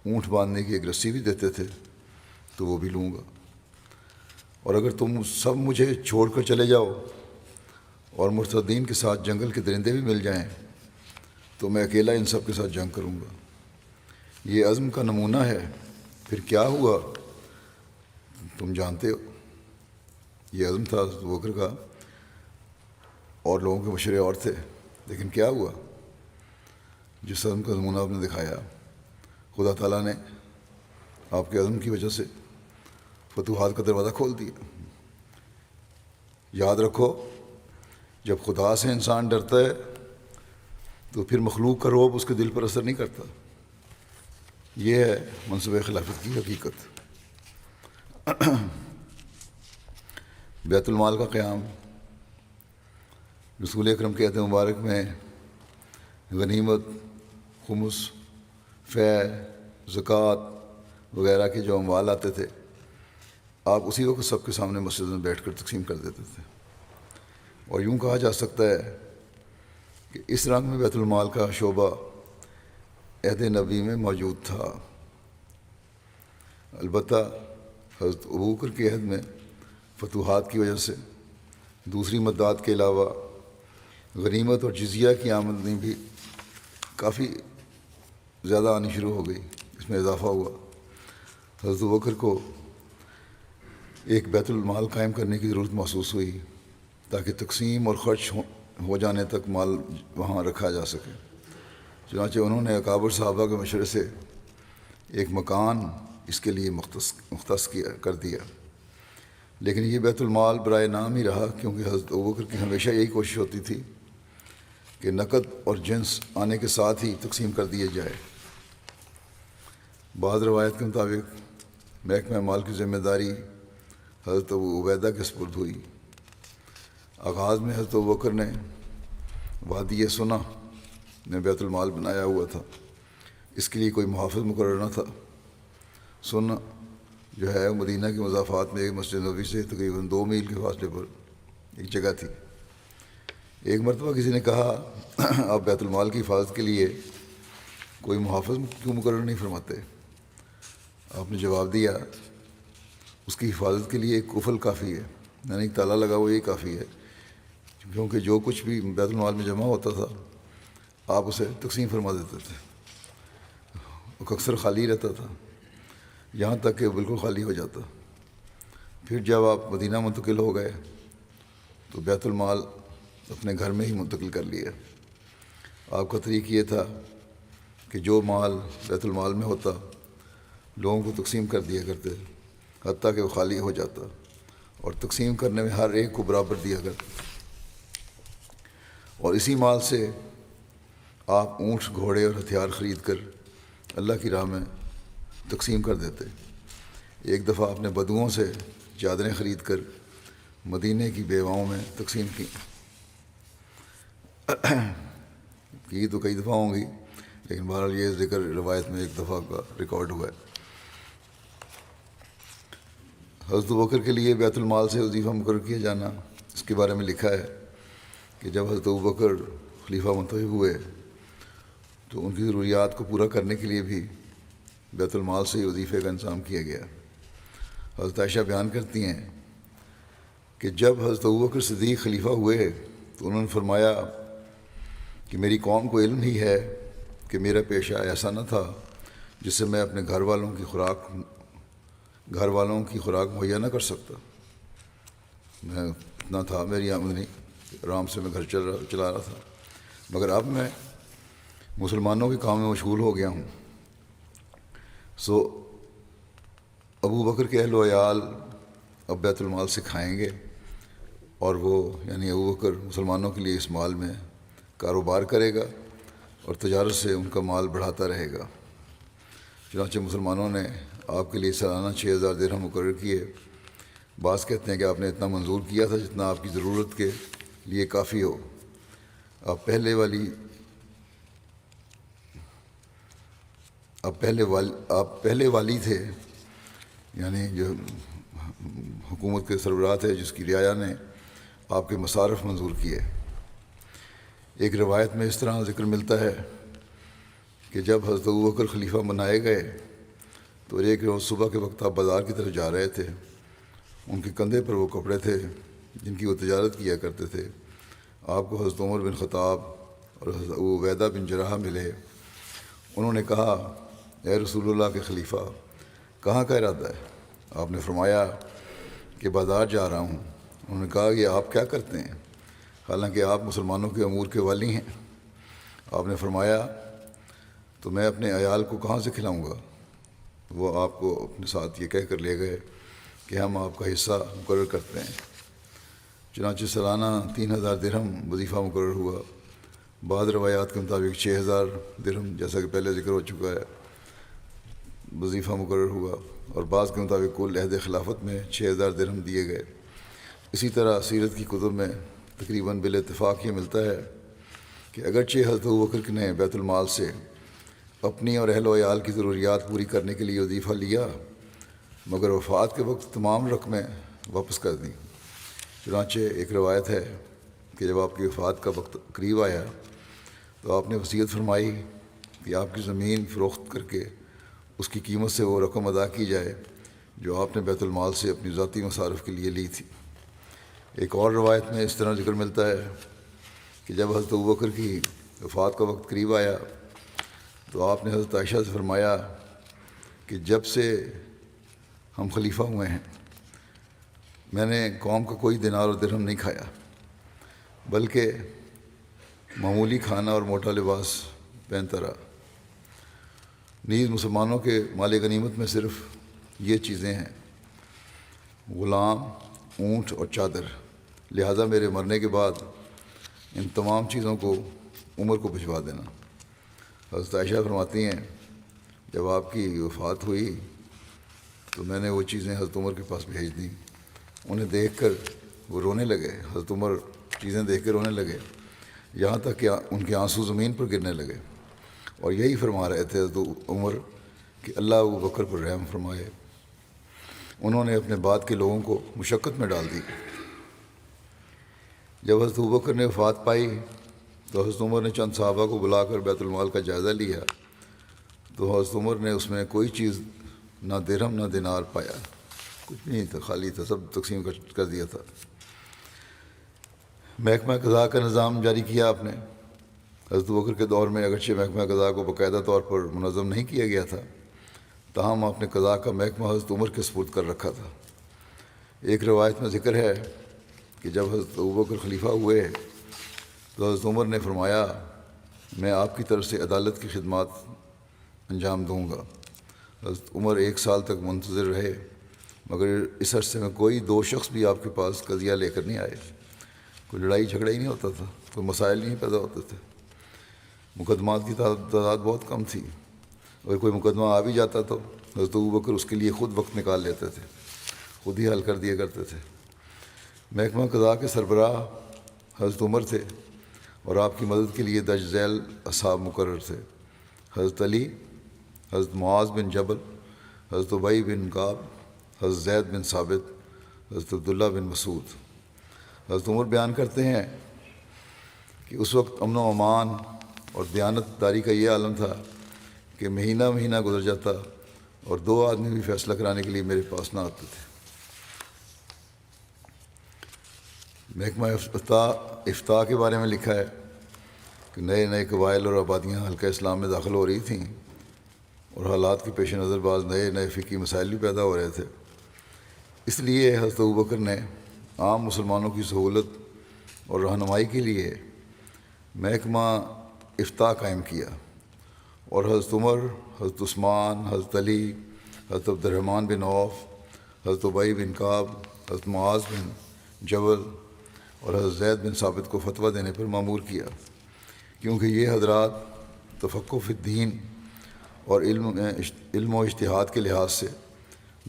اونٹ باندھنے کی ایک رسی بھی دیتے تھے تو وہ بھی لوں گا، اور اگر تم سب مجھے چھوڑ کر چلے جاؤ اور مرتدین کے ساتھ جنگل کے درندے بھی مل جائیں تو میں اکیلا ان سب کے ساتھ جنگ کروں گا۔ یہ عزم کا نمونہ ہے۔ پھر کیا ہوا تم جانتے ہو۔ یہ عزم تھا حضرت ابوبکر کا، اور لوگوں کے مشورے اور تھے، لیکن کیا ہوا؟ جس عزم کا نمونہ آپ نے دکھایا، خدا تعالیٰ نے آپ کے عزم کی وجہ سے فتوحات کا دروازہ کھول دیا۔ یاد رکھو، جب خدا سے انسان ڈرتا ہے تو پھر مخلوق کا رعب اس کے دل پر اثر نہیں کرتا۔ یہ ہے منصب خلافت کی حقیقت۔ بیت المال کا قیام۔ رسول اکرم کے عہد مبارک میں غنیمت، خمس، فے، زکوٰۃ وغیرہ کے جو اموال آتے تھے آپ اسی وقت سب کے سامنے مسجد میں بیٹھ کر تقسیم کر دیتے تھے، اور یوں کہا جا سکتا ہے کہ اس رنگ میں بیت المال کا شعبہ عہد نبی میں موجود تھا۔ البتہ حضرت ابوبکر کے عہد میں فتوحات کی وجہ سے دوسری مدات کے علاوہ غنیمت اور جزیہ کی آمدنی بھی کافی زیادہ آنی شروع ہو گئی، اس میں اضافہ ہوا۔ حضرت ابوبکر کو ایک بیت المال قائم کرنے کی ضرورت محسوس ہوئی تاکہ تقسیم اور خرچ ہو جانے تک مال وہاں رکھا جا سکے۔ چنانچہ انہوں نے اکابر صحابہ کے مشورے سے ایک مکان اس کے لیے مختص کر دیا، لیکن یہ بیت المال برائے نام ہی رہا، کیونکہ حضرت ابوبکر کی ہمیشہ یہی کوشش ہوتی تھی کہ نقد اور جنس آنے کے ساتھ ہی تقسیم کر دیے جائے۔ بعض روایت کے مطابق محکمہ مال کی ذمہ داری حضرت ابو عبیدہ کے سپرد ہوئی۔ آغاز میں حضرت ابوبکر نے وادی سنا میں بیت المال بنایا ہوا تھا، اس کے لیے کوئی محافظ مقرر نہ تھا۔ سنا جو ہے مدینہ کے مضافات میں ایک مسجد نبوی سے تقریباً 2 میل کے فاصلے پر ایک جگہ تھی۔ ایک مرتبہ کسی نے کہا، آپ بیت المال کی حفاظت کے لیے کوئی محافظ کیوں مقرر نہیں فرماتے؟ آپ نے جواب دیا، اس کی حفاظت کے لیے ایک قفل کافی ہے، یعنی ایک تالا لگا ہوا یہ کافی ہے، کیونکہ جو کچھ بھی بیت المال میں جمع ہوتا تھا آپ اسے تقسیم فرما دیتے تھے، وہ اکثر خالی رہتا تھا یہاں تک کہ بالکل خالی ہو جاتا۔ پھر جب آپ مدینہ منتقل ہو گئے تو بیت المال اپنے گھر میں ہی منتقل کر لیا۔ آپ کا طریق یہ تھا کہ جو مال بیت المال میں ہوتا لوگوں کو تقسیم کر دیا کرتے، حتیٰ کہ وہ خالی ہو جاتا، اور تقسیم کرنے میں ہر ایک کو برابر دیا کرتے، اور اسی مال سے آپ اونٹ، گھوڑے اور ہتھیار خرید کر اللہ کی راہ میں تقسیم کر دیتے۔ ایک دفعہ آپ نے بدوؤں سے چادریں خرید کر مدینے کی بیواؤں میں تقسیم کی تو کئی دفعہ ہوں گی، لیکن بہرحال یہ ذکر روایت میں ایک دفعہ کا ریکارڈ ہوا ہے۔ حضرت ابوبکر کے لیے بیت المال سے وظیفہ مقرر کیا جانا، اس کے بارے میں لکھا ہے کہ جب حضرت ابوبکر خلیفہ منتخب ہوئے تو ان کی ضروریات کو پورا کرنے کے لیے بھی بیت المال سے ہی وظیفے کا انتظام کیا گیا۔ حضرت عائشہ بیان کرتی ہیں کہ جب حضرت ابوبکر صدیق خلیفہ ہوئے تو انہوں نے فرمایا کہ میری قوم کو علم ہی ہے کہ میرا پیشہ ایسا نہ تھا جس سے میں اپنے گھر والوں کی خوراک مہیا نہ کر سکتا، میں اتنا تھا میری آمدنی، آرام سے میں گھر چلا رہا تھا، مگر اب میں مسلمانوں کے کام میں مشغول ہو گیا ہوں۔ سو ابو بکر کے اہل و عیال اب بیت المال سے کھائیں گے، اور وہ یعنی ابو بکر مسلمانوں کے لیے اس مال میں کاروبار کرے گا اور تجارت سے ان کا مال بڑھاتا رہے گا۔ چنانچہ مسلمانوں نے آپ کے لیے سالانہ 6000 درہم مقرر کیے۔ بعض کہتے ہیں کہ آپ نے اتنا منظور کیا تھا جتنا آپ کی ضرورت کے لیے کافی ہو۔ آپ پہلے والی تھے، یعنی جو حکومت کے سربراہ تھے جس کی رعایا نے آپ کے مصارف منظور کیے۔ ایک روایت میں اس طرح ذکر ملتا ہے کہ جب حضرت ابوبکر خلیفہ بنائے گئے تو ایک روز صبح کے وقت آپ بازار کی طرف جا رہے تھے، ان کے کندھے پر وہ کپڑے تھے جن کی وہ تجارت کیا کرتے تھے۔ آپ کو حضرت عمر بن خطاب اور حضرت ابو عبیدہ بن جراح ملے۔ انہوں نے کہا، اے رسول اللہ کے خلیفہ، کہاں کا ارادہ ہے؟ آپ نے فرمایا کہ بازار جا رہا ہوں۔ انہوں نے کہا کہ آپ کیا کرتے ہیں حالانکہ آپ مسلمانوں کے امور کے والی ہیں؟ آپ نے فرمایا تو میں اپنے عیال کو کہاں سے کھلاؤں گا؟ وہ آپ کو اپنے ساتھ یہ کہہ کر لے گئے کہ ہم آپ کا حصہ مقرر کرتے ہیں۔ چنانچہ سالانہ 3000 درہم وظیفہ مقرر ہوا۔ بعض روایات کے مطابق 6000 درہم، جیسا کہ پہلے ذکر ہو چکا ہے، وظیفہ مقرر ہوا، اور بعض کے مطابق کل عہد خلافت میں 6000 درہم دیے گئے۔ اسی طرح سیرت کی کتب میں تقریباً بالاتفاق یہ ملتا ہے کہ اگرچہ حضرت ابوبکر نے بیت المال سے اپنی اور اہل و عیال کی ضروریات پوری کرنے کے لیے وظیفہ لیا، مگر وفات کے وقت تمام رقمیں واپس کر دیں۔ چنانچہ ایک روایت ہے کہ جب آپ کی وفات کا وقت قریب آیا تو آپ نے وصیت فرمائی کہ آپ کی زمین فروخت کر کے اس کی قیمت سے وہ رقم ادا کی جائے جو آپ نے بیت المال سے اپنی ذاتی مصارف کے لیے لی تھی۔ ایک اور روایت میں اس طرح ذکر ملتا ہے کہ جب حضرت ابوبکر کی وفات کا وقت قریب آیا تو آپ نے حضرت عائشہ سے فرمایا کہ جب سے ہم خلیفہ ہوئے ہیں میں نے قوم کا کوئی دینار اور درہم نہیں کھایا، بلکہ معمولی کھانا اور موٹا لباس پہنتا رہا۔ نیز مسلمانوں کے مال غنیمت میں صرف یہ چیزیں ہیں، غلام، اونٹ اور چادر، لہذا میرے مرنے کے بعد ان تمام چیزوں کو عمر کو بھجوا دینا۔ حضرت عائشہ فرماتی ہیں جب آپ کی وفات ہوئی تو میں نے وہ چیزیں حضرت عمر کے پاس بھیج دیں۔ انہیں دیکھ کر وہ رونے لگے، حضرت عمر چیزیں دیکھ کر رونے لگے، یہاں تک کہ ان کے آنسو زمین پر گرنے لگے، اور یہی فرما رہے تھے حضرت عمر کہ اللہ ابو بکر پر رحم فرمائے، انہوں نے اپنے بعد کے لوگوں کو مشقت میں ڈال دی۔ جب حضرت ابو بکر نے وفات پائی تو حضرت عمر نے چند صحابہ کو بلا کر بیت المال کا جائزہ لیا تو حضرت عمر نے اس میں کوئی چیز، نہ درہم نہ دینار پایا، کچھ نہیں تھا، خالی تھا، سب تقسیم کر دیا تھا۔ محکمہ قضاء کا نظام جاری کیا آپ نے۔ حضرت ابوبکر کے دور میں اگرچہ محکمہ قضاء کو باقاعدہ طور پر منظم نہیں کیا گیا تھا، تاہم آپ نے قضاء کا محکمہ حضرت عمر کے سپرد کر رکھا تھا۔ ایک روایت میں ذکر ہے کہ جب حضرت ابوبکر خلیفہ ہوئے تو حضرت عمر نے فرمایا میں آپ کی طرف سے عدالت کی خدمات انجام دوں گا۔ حضرت عمر 1 سال تک منتظر رہے، مگر اس عرصے میں کوئی 2 شخص بھی آپ کے پاس قضیہ لے کر نہیں آئے۔ کوئی لڑائی جھگڑا ہی نہیں ہوتا تھا، کوئی مسائل نہیں پیدا ہوتے تھے، مقدمات کی تعداد بہت کم تھی۔ اگر کوئی مقدمہ آ بھی جاتا تو حضرت ابوبکر اس کے لیے خود وقت نکال لیتے تھے، خود ہی حل کر دیا کرتے تھے۔ محکمہ قضاء کے سربراہ حضرت عمر تھے اور آپ کی مدد کے لیے درج ذیل اصحاب مقرر تھے: حضرت علی، حضرت معاذ بن جبل، حضرت ابی بن کعب، حضرت زید بن ثابت، حضرت عبداللہ بن مسعود۔ حضرت عمر بیان کرتے ہیں کہ اس وقت امن و امان اور دیانت داری کا یہ عالم تھا کہ مہینہ مہینہ گزر جاتا اور 2 آدمی بھی فیصلہ کرانے کے لیے میرے پاس نہ آتے تھے۔ محکمہ افتاء کے بارے میں لکھا ہے کہ نئے نئے قبائل اور آبادیاں حلقہ اسلام میں داخل ہو رہی تھیں اور حالات کے پیش نظر بعض نئے نئے فقہی مسائل بھی پیدا ہو رہے تھے۔ اس لیے حضرت ابوبکر نے عام مسلمانوں کی سہولت اور رہنمائی کے لیے محکمہ افتاء قائم کیا، اور حضرت عمر، حضرت عثمان، حضرت علی، حضرت عبد الرحمن بن عوف، حضرت ابی بن کعب، حضرت معاذ بن جبل اور حضرت زید بن ثابت کو فتویٰ دینے پر مامور کیا، کیونکہ یہ حضرات تفقہ فی الدین اور علم و اجتہاد کے لحاظ سے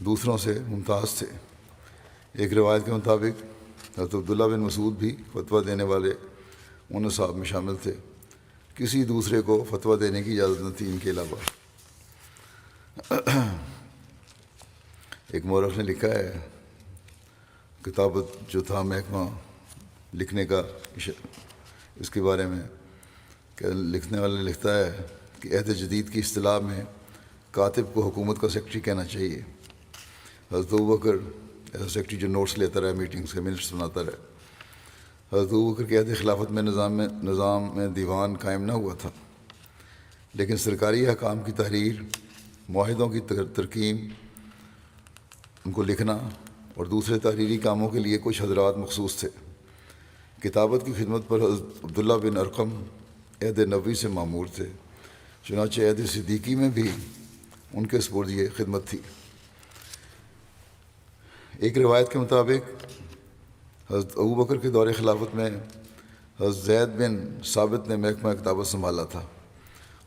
دوسروں سے ممتاز تھے۔ ایک روایت کے مطابق حضرت عبداللہ بن مسعود بھی فتویٰ دینے والے ان اصحاب میں شامل تھے، کسی دوسرے کو فتویٰ دینے کی اجازت نہ تھی ان کے علاوہ۔ ایک مورخ نے لکھا ہے، کتابت جو تھا محکمہ لکھنے کا، اس کے بارے میں کہ لکھنے والے لکھتا ہے کہ عہد جدید کی اصطلاح میں کاتب کو حکومت کا سیکرٹری کہنا چاہیے۔ حضرت ابوبکر ایسا سیکرٹری جو نوٹس لیتا رہے، میٹنگس کے منٹس بناتا رہے۔ حضرت ابوبکر کے عہد خلافت میں نظام میں دیوان قائم نہ ہوا تھا، لیکن سرکاری احکام کی تحریر، معاہدوں کی ترکیم، ان کو لکھنا اور دوسرے تحریری کاموں کے لیے کچھ حضرات مخصوص تھے۔ کتابت کی خدمت پر حضرت عبداللہ بن ارقم عہد نبوی سے مامور تھے، چنانچہ عہد صدیقی میں بھی ان کے سپرد یہ خدمت تھی۔ ایک روایت کے مطابق حضرت ابوبکر کے دور خلافت میں حضرت زید بن ثابت نے محکمہ کتابت سنبھالا تھا،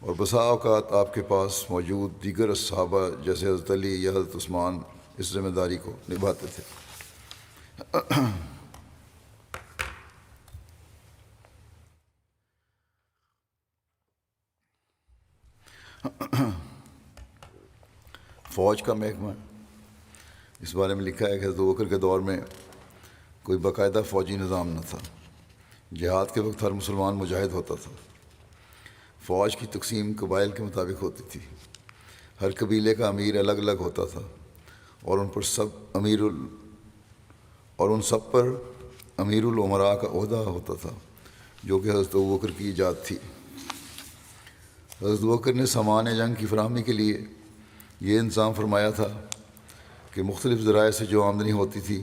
اور بسا اوقات آپ کے پاس موجود دیگر صحابہ جیسے حضرت علی یا حضرت عثمان اس ذمہ داری کو نبھاتے تھے۔ فوج کا محکمہ، اس بارے میں لکھا ہے کہ حضرت ابوبکر کے دور میں کوئی باقاعدہ فوجی نظام نہ تھا۔ جہاد کے وقت ہر مسلمان مجاہد ہوتا تھا۔ فوج کی تقسیم قبائل کے مطابق ہوتی تھی، ہر قبیلے کا امیر الگ الگ ہوتا تھا، اور ان سب پر امیر الامراء کا عہدہ ہوتا تھا، جو کہ حضرت ابوبکر کی ایجاد تھی۔ حضرت ابوبکر نے سامان جنگ کی فراہمی کے لیے یہ انتظام فرمایا تھا کہ مختلف ذرائع سے جو آمدنی ہوتی تھی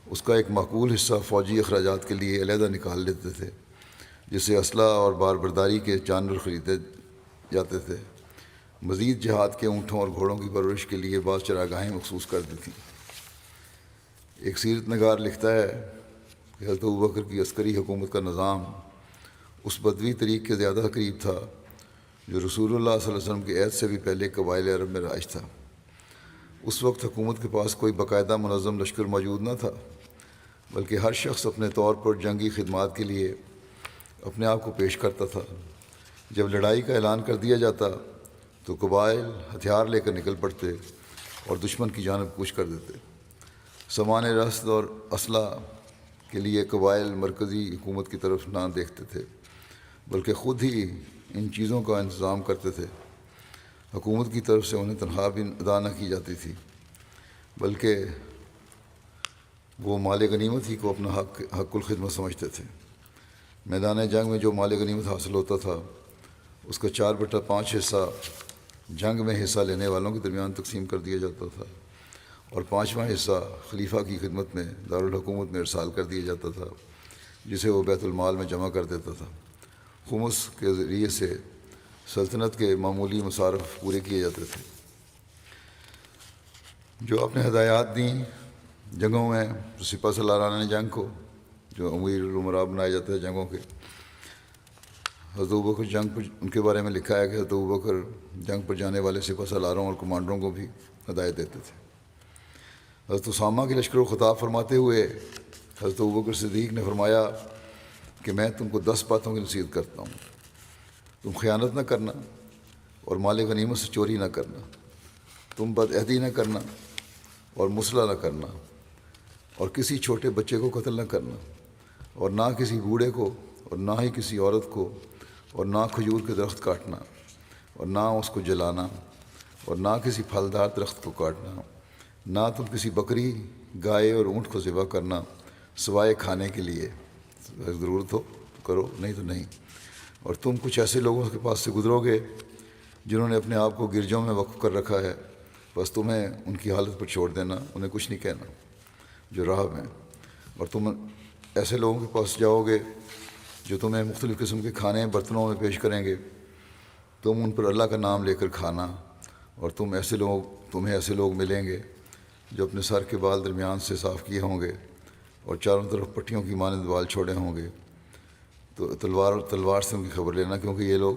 اس کا ایک معقول حصہ فوجی اخراجات کے لیے علیحدہ نکال لیتے تھے، جس سے اسلحہ اور بار برداری کے جانور خریدے جاتے تھے۔ مزید جہاد کے اونٹوں اور گھوڑوں کی پرورش کے لیے بعض چراگاہیں مخصوص کر دی تھیں۔ ایک سیرت نگار لکھتا ہے کہ حضرت ابوبکر کی عسکری حکومت کا نظام اس بدوی طریق کے زیادہ قریب تھا جو رسول اللہ صلی اللہ علیہ وسلم کے عہد سے بھی پہلے قبائل عرب میں رائج تھا۔ اس وقت حکومت کے پاس کوئی باقاعدہ منظم لشکر موجود نہ تھا، بلکہ ہر شخص اپنے طور پر جنگی خدمات کے لیے اپنے آپ کو پیش کرتا تھا۔ جب لڑائی کا اعلان کر دیا جاتا تو قبائل ہتھیار لے کر نکل پڑتے اور دشمن کی جانب کوچ کر دیتے۔ سامان رسد اور اسلحہ کے لیے قبائل مرکزی حکومت کی طرف نہ دیکھتے تھے، بلکہ خود ہی ان چیزوں کا انتظام کرتے تھے۔ حکومت کی طرف سے انہیں تنخواہ بھی ادا نہ کی جاتی تھی، بلکہ وہ مال غنیمت ہی کو اپنا حق الخدمت سمجھتے تھے۔ میدان جنگ میں جو مال غنیمت حاصل ہوتا تھا اس کا 4/5 حصہ جنگ میں حصہ لینے والوں کے درمیان تقسیم کر دیا جاتا تھا، اور 5واں حصہ خلیفہ کی خدمت میں دارالحکومت میں ارسال کر دیا جاتا تھا، جسے وہ بیت المال میں جمع کر دیتا تھا۔ خمس کے ذریعے سے سلطنت کے معمولی مصارف پورے کیے جاتے تھے۔ جو آپ نے ہدایات دیں جنگوں میں، سپہ سالاران نے جنگ کو، جو امیر الامراء بنائے جاتے ہیں جنگوں کے، حضرت ابوبکر جنگ پر، ان کے بارے میں لکھا ہے کہ حضرت ابوبکر جنگ پر جانے والے سپہ سالاروں اور کمانڈروں کو بھی ہدایت دیتے تھے۔ حضرت اسامہ کے لشکر کو خطاب فرماتے ہوئے حضرت ابوبکر صدیق نے فرمایا کہ میں تم کو 10 باتوں کی نصیحت کرتا ہوں۔ تم خیانت نہ کرنا اور مال غنیمت سے چوری نہ کرنا، تم بدعہدی نہ کرنا اور مسئلہ نہ کرنا، اور کسی چھوٹے بچے کو قتل نہ کرنا، اور نہ کسی بوڑھے کو، اور نہ ہی کسی عورت کو، اور نہ کھجور کے درخت کاٹنا، اور نہ اس کو جلانا، اور نہ کسی پھلدار درخت کو کاٹنا، نہ تم کسی بکری، گائے اور اونٹ کو ذبح کرنا سوائے کھانے کے لیے، ضرورت ہو تو کرو، نہیں تو نہیں۔ اور تم کچھ ایسے لوگوں کے پاس سے گزرو گے جنہوں نے اپنے آپ کو گرجوں میں وقف کر رکھا ہے، بس تمہیں ان کی حالت پر چھوڑ دینا، انہیں کچھ نہیں کہنا جو راہب ہیں۔ اور تم ایسے لوگوں کے پاس جاؤ گے جو تمہیں مختلف قسم کے کھانے برتنوں میں پیش کریں گے، تم ان پر اللہ کا نام لے کر کھانا، اور تمہیں ایسے لوگ ملیں گے جو اپنے سر کے بال درمیان سے صاف کیے ہوں گے اور چاروں طرف پٹیوں کی مانند بال چھوڑے ہوں گے، تو تلوار سے ان کی خبر لینا، کیونکہ یہ لوگ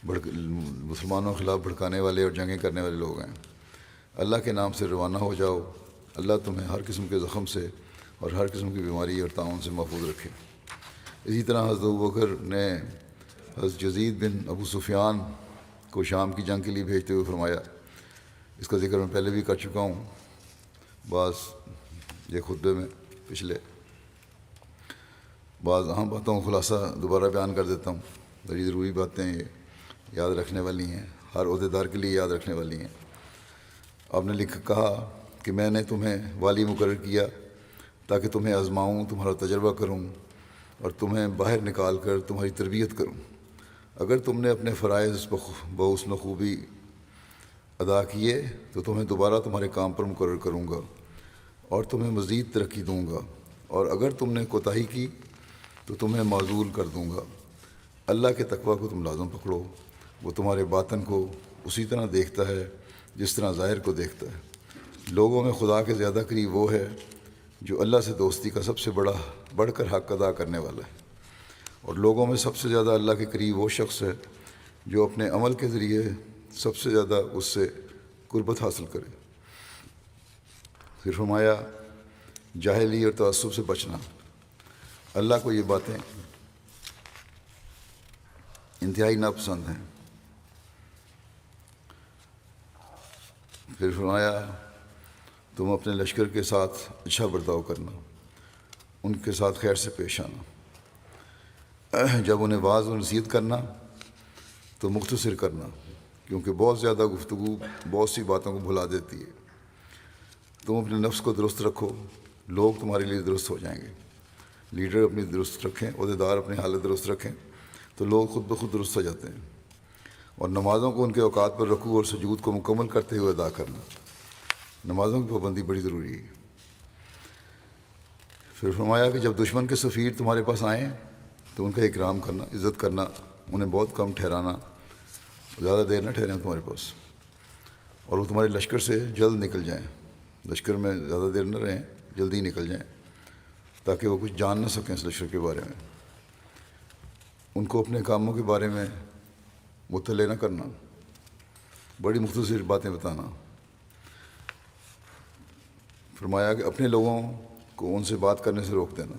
مسلمانوں کے خلاف بھڑکانے والے اور جنگیں کرنے والے لوگ ہیں۔ اللہ کے نام سے روانہ ہو جاؤ، اللہ تمہیں ہر قسم کے زخم سے اور ہر قسم کی بیماری اور تعاون سے محفوظ رکھے۔ اسی طرح حضرت ابوبکر نے حضرت یزید بن ابو سفیان کو شام کی جنگ کے لیے بھیجتے ہوئے فرمایا، اس کا ذکر میں پہلے بھی کر چکا ہوں بعض یہ خطبے میں پچھلے، بعض اہم باتوں کا خلاصہ دوبارہ بیان کر دیتا ہوں، بڑی ضروری باتیں یہ یاد رکھنے والی ہیں، ہر عہدیدار کے لیے یاد رکھنے والی ہیں۔ آپ نے کہا کہ میں نے تمہیں والی مقرر کیا تاکہ تمہیں آزماؤں، تمہارا تجربہ کروں اور تمہیں باہر نکال کر تمہاری تربیت کروں۔ اگر تم نے اپنے فرائض بحسن خوبی ادا کیے تو تمہیں دوبارہ تمہارے کام پر مقرر کروں گا اور تمہیں مزید ترقی دوں گا، اور اگر تم نے کوتاہی کی تو تمہیں معزول کر دوں گا۔ اللہ کے تقویٰ کو تم لازم پکڑو، وہ تمہارے باطن کو اسی طرح دیکھتا ہے جس طرح ظاہر کو دیکھتا ہے۔ لوگوں میں خدا کے زیادہ قریب وہ ہے جو اللہ سے دوستی کا سب سے بڑھ کر حق ادا کرنے والا ہے، اور لوگوں میں سب سے زیادہ اللہ کے قریب وہ شخص ہے جو اپنے عمل کے ذریعے سب سے زیادہ اس سے قربت حاصل کرے۔ پھر فرمایا جاہلی اور تعصب سے بچنا، اللہ کو یہ باتیں انتہائی ناپسند ہیں۔ پھر فرمایا تم اپنے لشکر کے ساتھ اچھا برتاؤ کرنا، ان کے ساتھ خیر سے پیش آنا، جب انہیں واعظ و نصیحت کرنا تو مختصر کرنا، کیونکہ بہت زیادہ گفتگو بہت سی باتوں کو بھلا دیتی ہے۔ تم اپنے نفس کو درست رکھو، لوگ تمہارے لیے درست ہو جائیں گے۔ لیڈر اپنی درست رکھیں، عہدیدار اپنی حالت درست رکھیں تو لوگ خود بخود درست ہو جاتے ہیں۔ اور نمازوں کو ان کے اوقات پر رکوع اور سجود کو مکمل کرتے ہوئے ادا کرنا، نمازوں کی پابندی بڑی ضروری ہے۔ پھر فرمایا کہ جب دشمن کے سفیر تمہارے پاس آئیں تو ان کا اکرام کرنا، عزت کرنا، انہیں بہت کم ٹھہرانا، زیادہ دیر نہ ٹھہریں تمہارے پاس، اور وہ تمہارے لشکر سے جلد نکل جائیں، لشکر میں زیادہ دیر نہ رہیں، جلدی نکل جائیں تاکہ وہ کچھ جان نہ سکیں اس لشکر کے بارے میں۔ ان کو اپنے کاموں کے بارے میں مطلع نہ کرنا، بڑی مختصر باتیں بتانا۔ فرمایا کہ اپنے لوگوں کو ان سے بات کرنے سے روک دینا،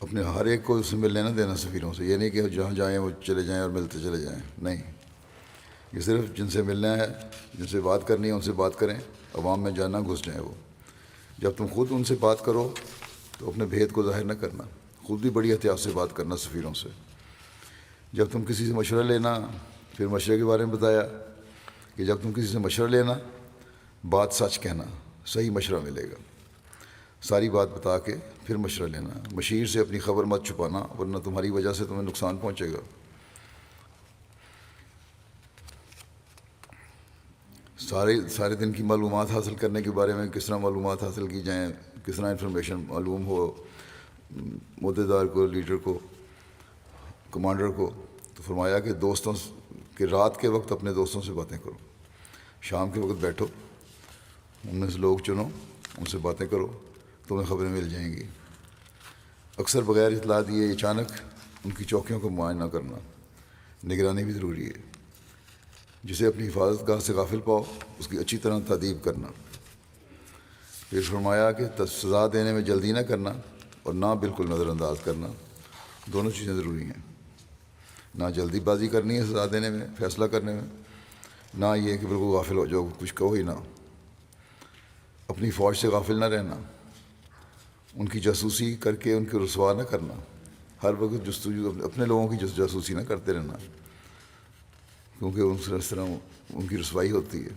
اپنے ہر ایک کو اس سے ملنے نہ دینا سفیروں سے، یہ نہیں کہ جہاں جائیں وہ چلے جائیں اور ملتے چلے جائیں، نہیں، یہ صرف جن سے ملنا ہے، جن سے بات کرنی ہے ان سے بات کریں، عوام میں جانا گھس جائیں وہ۔ جب تم خود ان سے بات کرو تو اپنے بھید کو ظاہر نہ کرنا، خود بھی بڑی احتیاط سے بات کرنا سفیروں سے۔ جب تم کسی سے مشورہ لینا، پھر مشورے کے بارے میں بتایا کہ جب تم کسی سے مشورہ لینا، بات سچ کہنا، صحیح مشورہ ملے گا، ساری بات بتا کے پھر مشورہ لینا، مشیر سے اپنی خبر مت چھپانا ورنہ تمہاری وجہ سے تمہیں نقصان پہنچے گا۔ سارے دن کی معلومات حاصل کرنے کے بارے میں کس طرح معلومات حاصل کی جائیں، کس طرح انفارمیشن معلوم ہو عہدیدار کو، لیڈر کو، کمانڈر کو تو فرمایا کہ دوستوں کہ رات کے وقت اپنے دوستوں سے باتیں کرو، شام کے وقت بیٹھو، ان میں سے لوگ چنو، ان سے باتیں کرو، تمہیں خبریں مل جائیں گی۔ اکثر بغیر اطلاع دیے اچانک ان کی چوکیوں کا معائنہ کرنا، نگرانی بھی ضروری ہے۔ جسے اپنی حفاظت گاہ سے غافل پاؤ اس کی اچھی طرح تادیب کرنا۔ پھر فرمایا کہ سزا دینے میں جلدی نہ کرنا اور نہ بالکل نظر انداز کرنا، دونوں چیزیں ضروری ہیں۔ نہ جلدی بازی کرنی ہے سزا دینے میں، فیصلہ کرنے میں، نہ یہ کہ بالکل غافل ہو جاؤ، کچھ کہو ہی نہ۔ اپنی فوج سے غافل نہ رہنا، ان کی جاسوسی کر کے ان کو رسوا نہ کرنا، ہر وقت جستجو اپنے لوگوں کی جاسوسی نہ کرتے رہنا، کیونکہ اس طرح ان کی رسوائی ہوتی ہے۔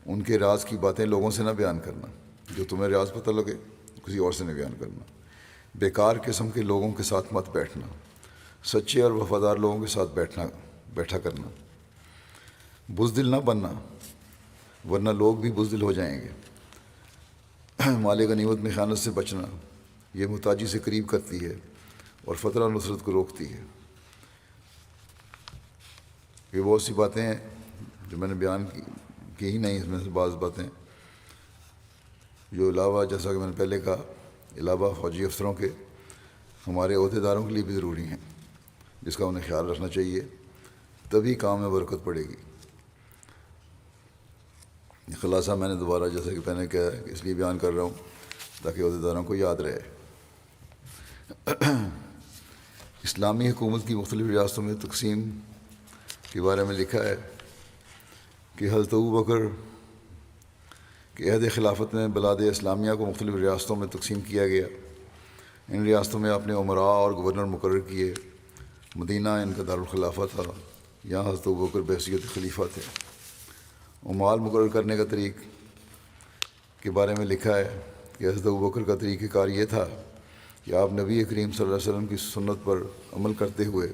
ان کے راز کی باتیں لوگوں سے نہ بیان کرنا، جو تمہیں راز پتہ لگے کسی اور سے نہ بیان کرنا۔ بیکار قسم کے لوگوں کے ساتھ مت بیٹھنا، سچے اور وفادار لوگوں کے ساتھ بیٹھا کرنا۔ بزدل نہ بننا ورنہ لوگ بھی بزدل ہو جائیں گے۔ مال غنیمت میں خیانت سے بچنا، یہ محتاجی سے قریب کرتی ہے اور فتح نصرت کو روکتی ہے۔ یہ بہت سی باتیں ہیں جو میں نے بیان کی ہی نہیں، اس میں سے بعض باتیں جو علاوہ، جیسا کہ میں نے پہلے کہا، علاوہ فوجی افسروں کے ہمارے عہدیداروں کے لیے بھی ضروری ہیں، جس کا انہیں خیال رکھنا چاہیے، تبھی کام میں برکت پڑے گی۔ خلاصہ میں نے دوبارہ جیسا کہ پہلے کہا ہے اس لیے بیان کر رہا ہوں تاکہ عہدیداروں کو یاد رہے۔ اسلامی حکومت کی مختلف ریاستوں میں تقسیم کے بارے میں لکھا ہے کہ حضرت ابوبکر کے عہد خلافت میں بلاد اسلامیہ کو مختلف ریاستوں میں تقسیم کیا گیا۔ ان ریاستوں میں اپنے عمراء اور گورنر مقرر کیے۔ مدینہ ان کا دارالخلافہ تھا، یہاں حضرت ابوبکر بحیثیت خلیفہ تھے۔ عمال مقرر کرنے کا طریق کے بارے میں لکھا ہے کہ حضرت ابوبکر کا طریقہ کار یہ تھا کہ آپ نبی کریم صلی اللہ علیہ وسلم کی سنت پر عمل کرتے ہوئے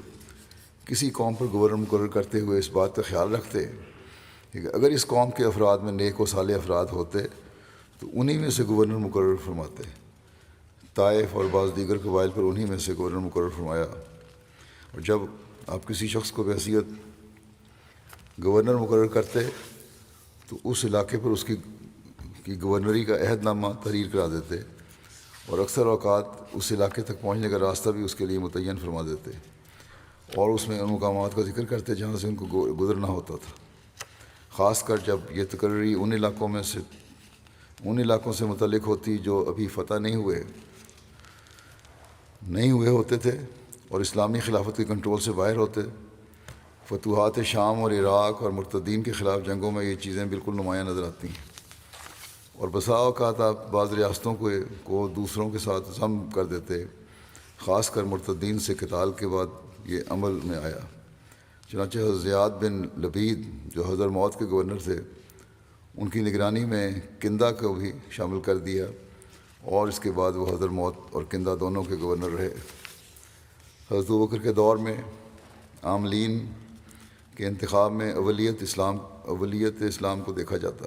کسی قوم پر گورنر مقرر کرتے ہوئے اس بات کا خیال رکھتے کہ اگر اس قوم کے افراد میں نیک و صالح افراد ہوتے تو انہی میں سے گورنر مقرر فرماتے۔ طائف اور بعض دیگر قبائل پر انہی میں سے گورنر مقرر فرمایا، اور جب آپ کسی شخص کو بحیثیت گورنر مقرر کرتے تو اس علاقے پر اس کی گورنری کا عہد نامہ تحریر کرا دیتے، اور اکثر اوقات اس علاقے تک پہنچنے کا راستہ بھی اس کے لیے متعین فرما دیتے، اور اس میں ان مقامات کا ذکر کرتے جہاں سے ان کو گزرنا ہوتا تھا، خاص کر جب یہ تقرری ان علاقوں سے متعلق ہوتی جو ابھی فتح نہیں ہوئے ہوتے تھے اور اسلامی خلافت کے کنٹرول سے باہر ہوتے۔ فتوحات شام اور عراق اور مرتدین کے خلاف جنگوں میں یہ چیزیں بالکل نمایاں نظر آتی ہیں، اور بسا اوقات آپ بعض ریاستوں کو دوسروں کے ساتھ ضم کر دیتے، خاص کر مرتدین سے قتال کے بعد یہ عمل میں آیا۔ چنانچہ حضرت زیاد بن لبید جو حضر موت کے گورنر تھے، ان کی نگرانی میں کندہ کو بھی شامل کر دیا، اور اس کے بعد وہ حضر موت اور کندہ دونوں کے گورنر رہے۔ حضرت ابوبکر کے دور میں عاملین کے انتخاب میں اولیت اسلام کو دیکھا جاتا،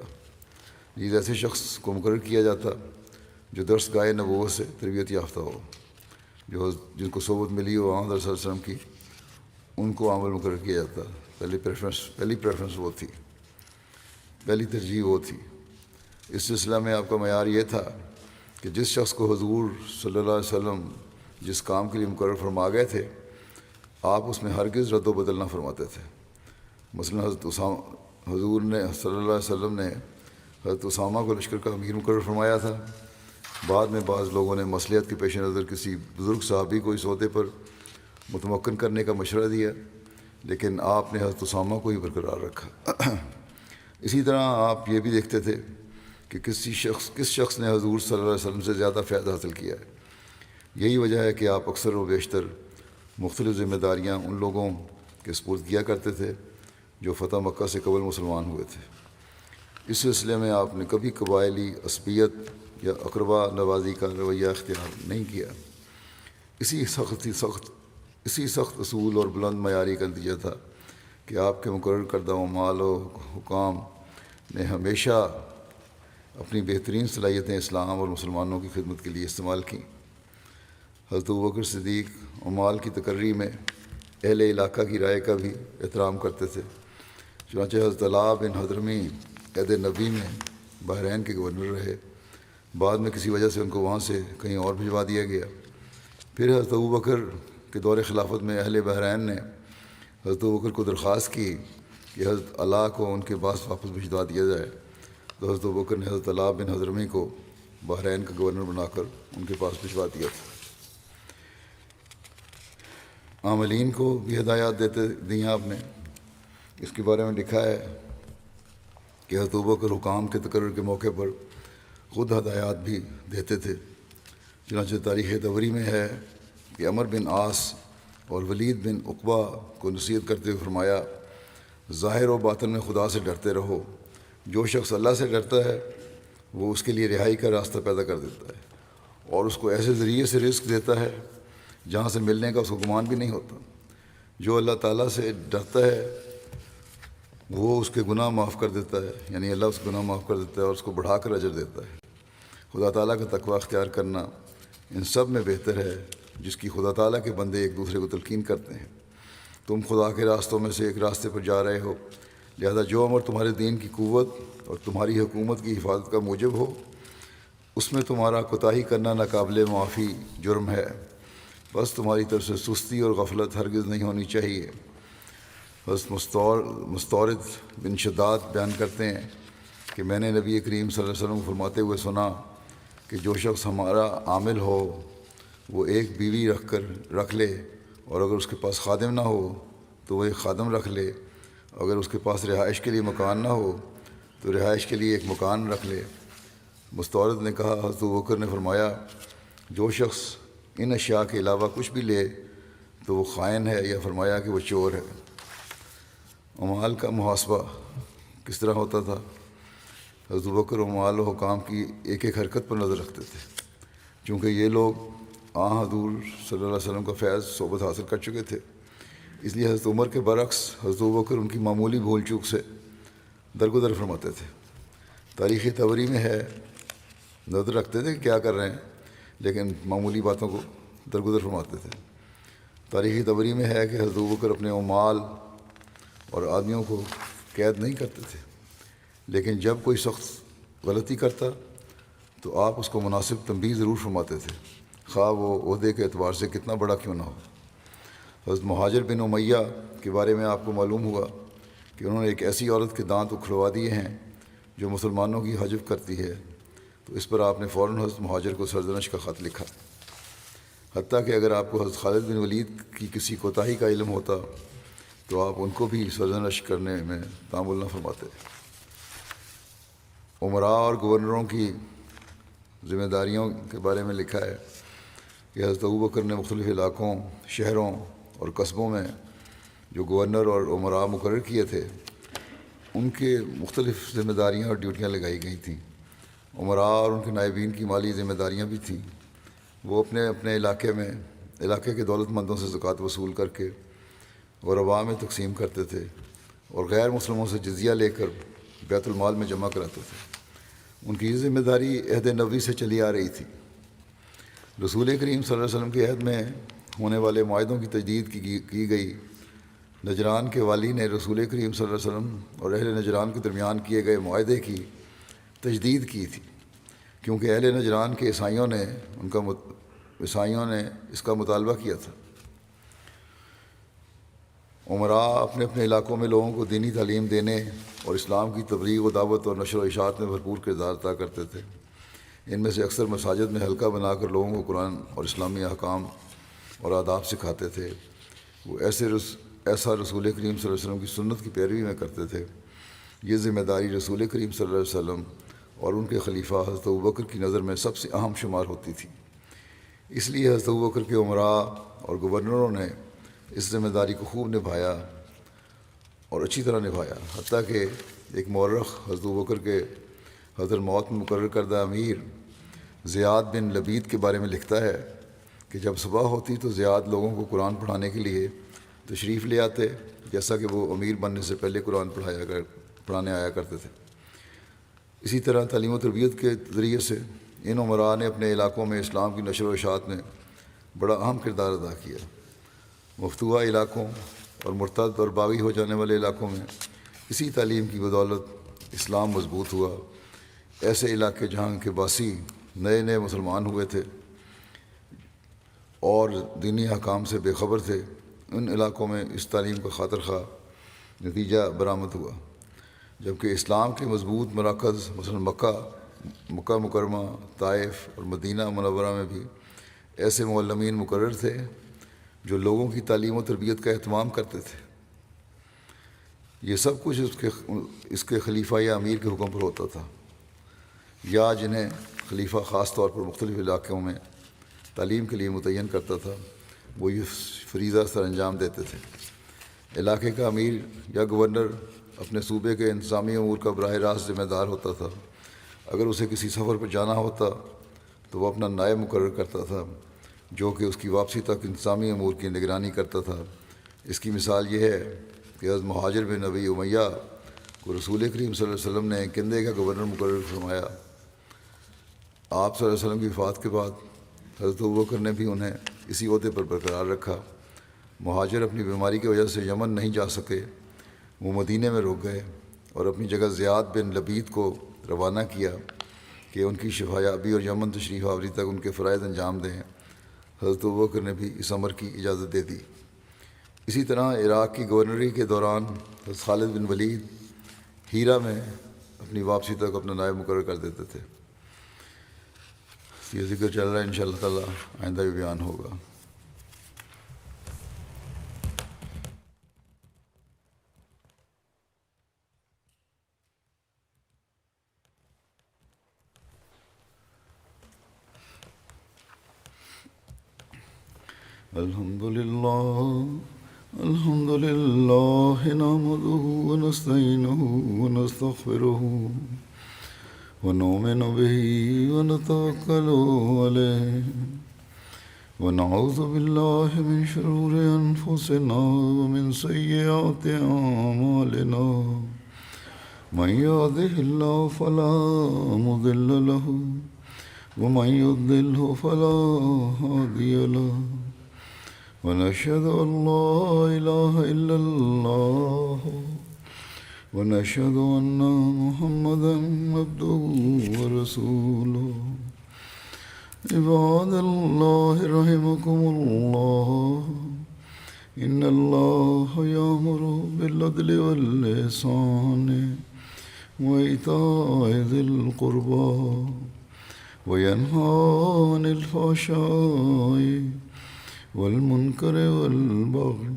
یہ ایسے شخص کو مقرر کیا جاتا جو درس گاہ نبوت سے تربیت یافتہ ہو، جن کو صحبت ملی ہو وہاں صلی اللہ علیہ وسلم کی، ان کو عامل مقرر کیا جاتا۔ پہلی پریفرنس وہ تھی، پہلی ترجیح وہ تھی۔ اس سلسلہ میں آپ کا معیار یہ تھا کہ جس شخص کو حضور صلی اللہ علیہ وسلم جس کام کے لیے مقرر فرما گئے تھے، آپ اس میں ہرگز رد و بدل نہ فرماتے تھے۔ مثلا حضور نے صلی اللہ علیہ وسلم نے حضرت اسامہ کو لشکر کا امیر مقرر فرمایا تھا۔ بعد میں بعض لوگوں نے مصلحت کے پیش نظر کسی بزرگ صحابی کو اس عہدے پر متمکن کرنے کا مشورہ دیا، لیکن آپ نے حضرت اسامہ کو ہی برقرار رکھا۔ اسی طرح آپ یہ بھی دیکھتے تھے کہ کس شخص نے حضور صلی اللہ علیہ وسلم سے زیادہ فائدہ حاصل کیا ہے۔ یہی وجہ ہے کہ آپ اکثر و بیشتر مختلف ذمہ داریاں ان لوگوں کے سپرد کیا کرتے تھے جو فتح مکہ سے قبل مسلمان ہوئے تھے۔ اس سلسلے میں آپ نے کبھی قبائلی عصبیت یا اقربا نوازی کا رویہ اختیار نہیں کیا۔ اسی سخت اصول اور بلند معیاری کا نتیجہ تھا کہ آپ کے مقرر کردہ عمال و حکام نے ہمیشہ اپنی بہترین صلاحیتیں اسلام اور مسلمانوں کی خدمت کے لیے استعمال کیں۔ حضرت ابوبکر صدیق عمال کی تقرری میں اہل علاقہ کی رائے کا بھی احترام کرتے تھے۔ چنانچہ حضرت علاء بن حضرمی عہد نبی میں بحرین کے گورنر رہے۔ بعد میں کسی وجہ سے ان کو وہاں سے کہیں اور بھجوا دیا گیا۔ پھر حضرت ابوبکر کے دور خلافت میں اہل بحرین نے حضرت ابوبکر کو درخواست کی کہ حضرت علاء کو ان کے پاس واپس بھجوا دیا جائے، تو حضرت ابوبکر نے حضرت علاء بن حضرمی کو بحرین کا گورنر بنا کر ان کے پاس بھجوا دیا تھا۔ عاملین کو بھی ہدایات دی آپ نے۔ اس کے بارے میں لکھا ہے کہ حضرت ابوبکر حکام کے تقرر کے موقع پر خود ہدایات بھی دیتے تھے۔ چنانچہ تاریخ طبری میں ہے کہ عمر بن عاص اور ولید بن عقبہ کو نصیحت کرتے ہوئے فرمایا، ظاہر و باطن میں خدا سے ڈرتے رہو۔ جو شخص اللہ سے ڈرتا ہے وہ اس کے لیے رہائی کا راستہ پیدا کر دیتا ہے اور اس کو ایسے ذریعے سے رزق دیتا ہے جہاں سے ملنے کا اس کو گمان بھی نہیں ہوتا۔ جو اللہ تعالیٰ سے ڈرتا ہے وہ اس کے گناہ معاف کر دیتا ہے، یعنی اللہ اس کے گناہ معاف کر دیتا ہے اور اس کو بڑھا کر اجر دیتا ہے۔ خدا تعالیٰ کا تقوی اختیار کرنا ان سب میں بہتر ہے جس کی خدا تعالیٰ کے بندے ایک دوسرے کو تلقین کرتے ہیں۔ تم خدا کے راستوں میں سے ایک راستے پر جا رہے ہو، لہذا جو امر تمہارے دین کی قوت اور تمہاری حکومت کی حفاظت کا موجب ہو اس میں تمہارا کوتاہی کرنا ناقابل معافی جرم ہے، بس تمہاری طرف سے سستی اور غفلت ہرگز نہیں ہونی چاہیے۔ بس مستورد بن شداد بیان کرتے ہیں کہ میں نے نبی کریم صلی اللہ علیہ وسلم کو فرماتے ہوئے سنا کہ جو شخص ہمارا عامل ہو وہ ایک بیوی رکھ لے، اور اگر اس کے پاس خادم نہ ہو تو وہ ایک خادم رکھ لے، اگر اس کے پاس رہائش کے لیے مکان نہ ہو تو رہائش کے لیے ایک مکان رکھ لے۔ مستورد نے کہا، حضرت ابوبکر نے فرمایا، جو شخص ان اشیاء کے علاوہ کچھ بھی لے تو وہ خائن ہے، یا فرمایا کہ وہ چور ہے۔ اموال کا محاسبہ کس طرح ہوتا تھا؟ حضرت ابوبکر اموال و حکام کی ایک ایک حرکت پر نظر رکھتے تھے، چونکہ یہ لوگ حضور صلی اللہ علیہ وسلم کا فیض صحبت حاصل کر چکے تھے، اس لیے حضرت عمر کے برعکس حضرت ابوبکر ان کی معمولی بھول چوک سے درگزر فرماتے تھے۔ تاریخ طبری میں ہے، نظر رکھتے تھے کہ کیا کر رہے ہیں لیکن معمولی باتوں کو درگزر فرماتے تھے۔ تاریخ طبری میں ہے کہ حضرت ابوبکر اپنے اموال اور آدمیوں کو قید نہیں کرتے تھے، لیکن جب کوئی شخص غلطی کرتا تو آپ اس کو مناسب تنبیہ ضرور فرماتے تھے، خواہ وہ عہدے کے اعتبار سے کتنا بڑا کیوں نہ ہو۔ حضرت مہاجر بن امیہ کے بارے میں آپ کو معلوم ہوا کہ انہوں نے ایک ایسی عورت کے دانت اکھڑوا دیے ہیں جو مسلمانوں کی حجب کرتی ہے، تو اس پر آپ نے فوراً حضرت مہاجر کو سرزنش کا خط لکھا، حتیٰ کہ اگر آپ کو حضرت خالد بن ولید کی کسی کوتاہی کا علم ہوتا تو آپ ان کو بھی سرزنش کرنے میں تامل نہ فرماتے۔ عمراء اور گورنروں کی ذمہ داریوں کے بارے میں لکھا ہے کہ حضرت ابوبکر نے مختلف علاقوں، شہروں اور قصبوں میں جو گورنر اور عمراء مقرر کیے تھے ان کے مختلف ذمہ داریاں اور ڈیوٹیاں لگائی گئی تھیں۔ عمراء اور ان کے نائبین کی مالی ذمہ داریاں بھی تھیں۔ وہ اپنے اپنے علاقے کے دولت مندوں سے زکوٰۃ وصول کر کے غرباء میں تقسیم کرتے تھے اور غیر مسلموں سے جزیہ لے کر بیت المال میں جمع کراتے تھے۔ ان کی یہ ذمہ داری عہد نبوی سے چلی آ رہی تھی۔ رسول کریم صلی اللہ علیہ وسلم کے عہد میں ہونے والے معاہدوں کی تجدید کی گئی۔ نجران کے والی نے رسول کریم صلی اللہ علیہ وسلم اور اہل نجران کے درمیان کیے گئے معاہدے کی تجدید کی تھی، کیونکہ اہل نجران کے عیسائیوں نے اس کا مطالبہ کیا تھا۔ عمراء اپنے اپنے علاقوں میں لوگوں کو دینی تعلیم دینے اور اسلام کی تبلیغ و دعوت اور نشر و اشاعت میں بھرپور کردار ادا کرتے تھے۔ ان میں سے اکثر مساجد میں حلقہ بنا کر لوگوں کو قرآن اور اسلامی احکام اور آداب سکھاتے تھے۔ وہ ایسا رسول کریم صلی اللہ علیہ وسلم کی سنت کی پیروی میں کرتے تھے۔ یہ ذمہ داری رسول کریم صلی اللہ علیہ وسلم اور ان کے خلیفہ حضرت ابوبکر کی نظر میں سب سے اہم شمار ہوتی تھی۔ اس لیے حضرت ابوبکر کے عمراء اور گورنروں نے اس ذمہ داری کو خوب نبھایا اور اچھی طرح نبھایا، حتیٰ کہ ایک مورخ حضرت ابوبکر کے حضرت موت میں مقرر کردہ امیر زیاد بن لبید کے بارے میں لکھتا ہے کہ جب صبح ہوتی تو زیاد لوگوں کو قرآن پڑھانے کے لیے تشریف لے آتے، جیسا کہ وہ امیر بننے سے پہلے قرآن پڑھانے آیا کرتے تھے۔ اسی طرح تعلیم و تربیت کے ذریعے سے ان عمراء نے اپنے علاقوں میں اسلام کی نشر و اشاعت میں بڑا اہم کردار ادا کیا۔ مفتوحہ علاقوں اور مرتد اور باغی ہو جانے والے علاقوں میں اسی تعلیم کی بدولت اسلام مضبوط ہوا۔ ایسے علاقے جہاں کے باسی نئے نئے مسلمان ہوئے تھے اور دینی احکام سے بے خبر تھے، ان علاقوں میں اس تعلیم کا خاطر خواہ نتیجہ برآمد ہوا، جبکہ اسلام کے مضبوط مراکز مثلا مکہ مکرمہ، طائف اور مدینہ منورہ میں بھی ایسے معلمین مقرر تھے جو لوگوں کی تعلیم و تربیت کا اہتمام کرتے تھے۔ یہ سب کچھ اس کے خلیفہ یا امیر کے حکم پر ہوتا تھا، یا جنہیں خلیفہ خاص طور پر مختلف علاقوں میں تعلیم کے لیے متعین کرتا تھا وہ یہ فریضہ سر انجام دیتے تھے۔ علاقے کا امیر یا گورنر اپنے صوبے کے انتظامی امور کا براہ راست ذمہ دار ہوتا تھا۔ اگر اسے کسی سفر پر جانا ہوتا تو وہ اپنا نائب مقرر کرتا تھا جو کہ اس کی واپسی تک انتظامی امور کی نگرانی کرتا تھا۔ اس کی مثال یہ ہے کہ حضرت مہاجر بن ابی امیہ کو رسول کریم صلی اللہ علیہ وسلم نے کندھے کا گورنر مقرر فرمایا۔ آپ صلی اللہ علیہ وسلم کی وفات کے بعد حضرت ابوبکر نے بھی انہیں اسی عہدے پر برقرار رکھا۔ مہاجر اپنی بیماری کی وجہ سے یمن نہیں جا سکے، وہ مدینے میں رک گئے اور اپنی جگہ زیاد بن لبید کو روانہ کیا کہ ان کی شفا یابی اور یمن تشریف آوری تک ان کے فرائض انجام دیں۔ حضرت ابوبکر نے بھی اس امر کی اجازت دے دی۔ اسی طرح عراق کی گورنری کے دوران حضرت خالد بن ولید ہیرا میں اپنی واپسی تک اپنا نائب مقرر کر دیتے تھے۔ یہ ذکر چل رہا ہے، انشاءاللہ تعالی آئندہ بھی بیان ہوگا۔ الحمد لله نحمده ونستعينه ونستغفره ونؤمن به ونتوكل عليه ونعوذ بالله من شرور أنفسنا ومن سيئات أعمالنا، من يهده الله فلا مضل له ومن يضلله فلا هادي له، ونشهد أن لا إله إلا الله ونشهد أن محمدا عبده ورسوله۔ عباد الله رحمكم الله، إن الله يأمر بالعدل والإحسان وإيتاء ذي القربى وينهى عن الفحشاء والمنكر والبغي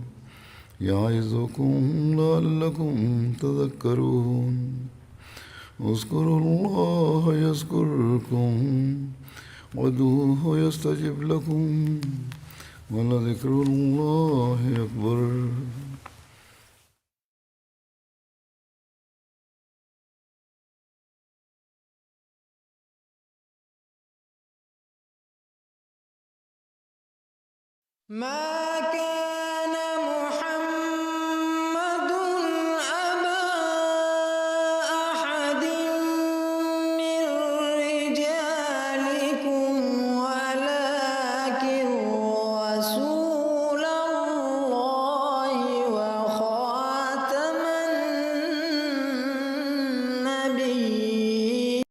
يعظكم لعلكم تذكرون۔ اذكروا الله يذكركم وادعوه يستجب لكم ولذكر الله أكبر۔ ما كان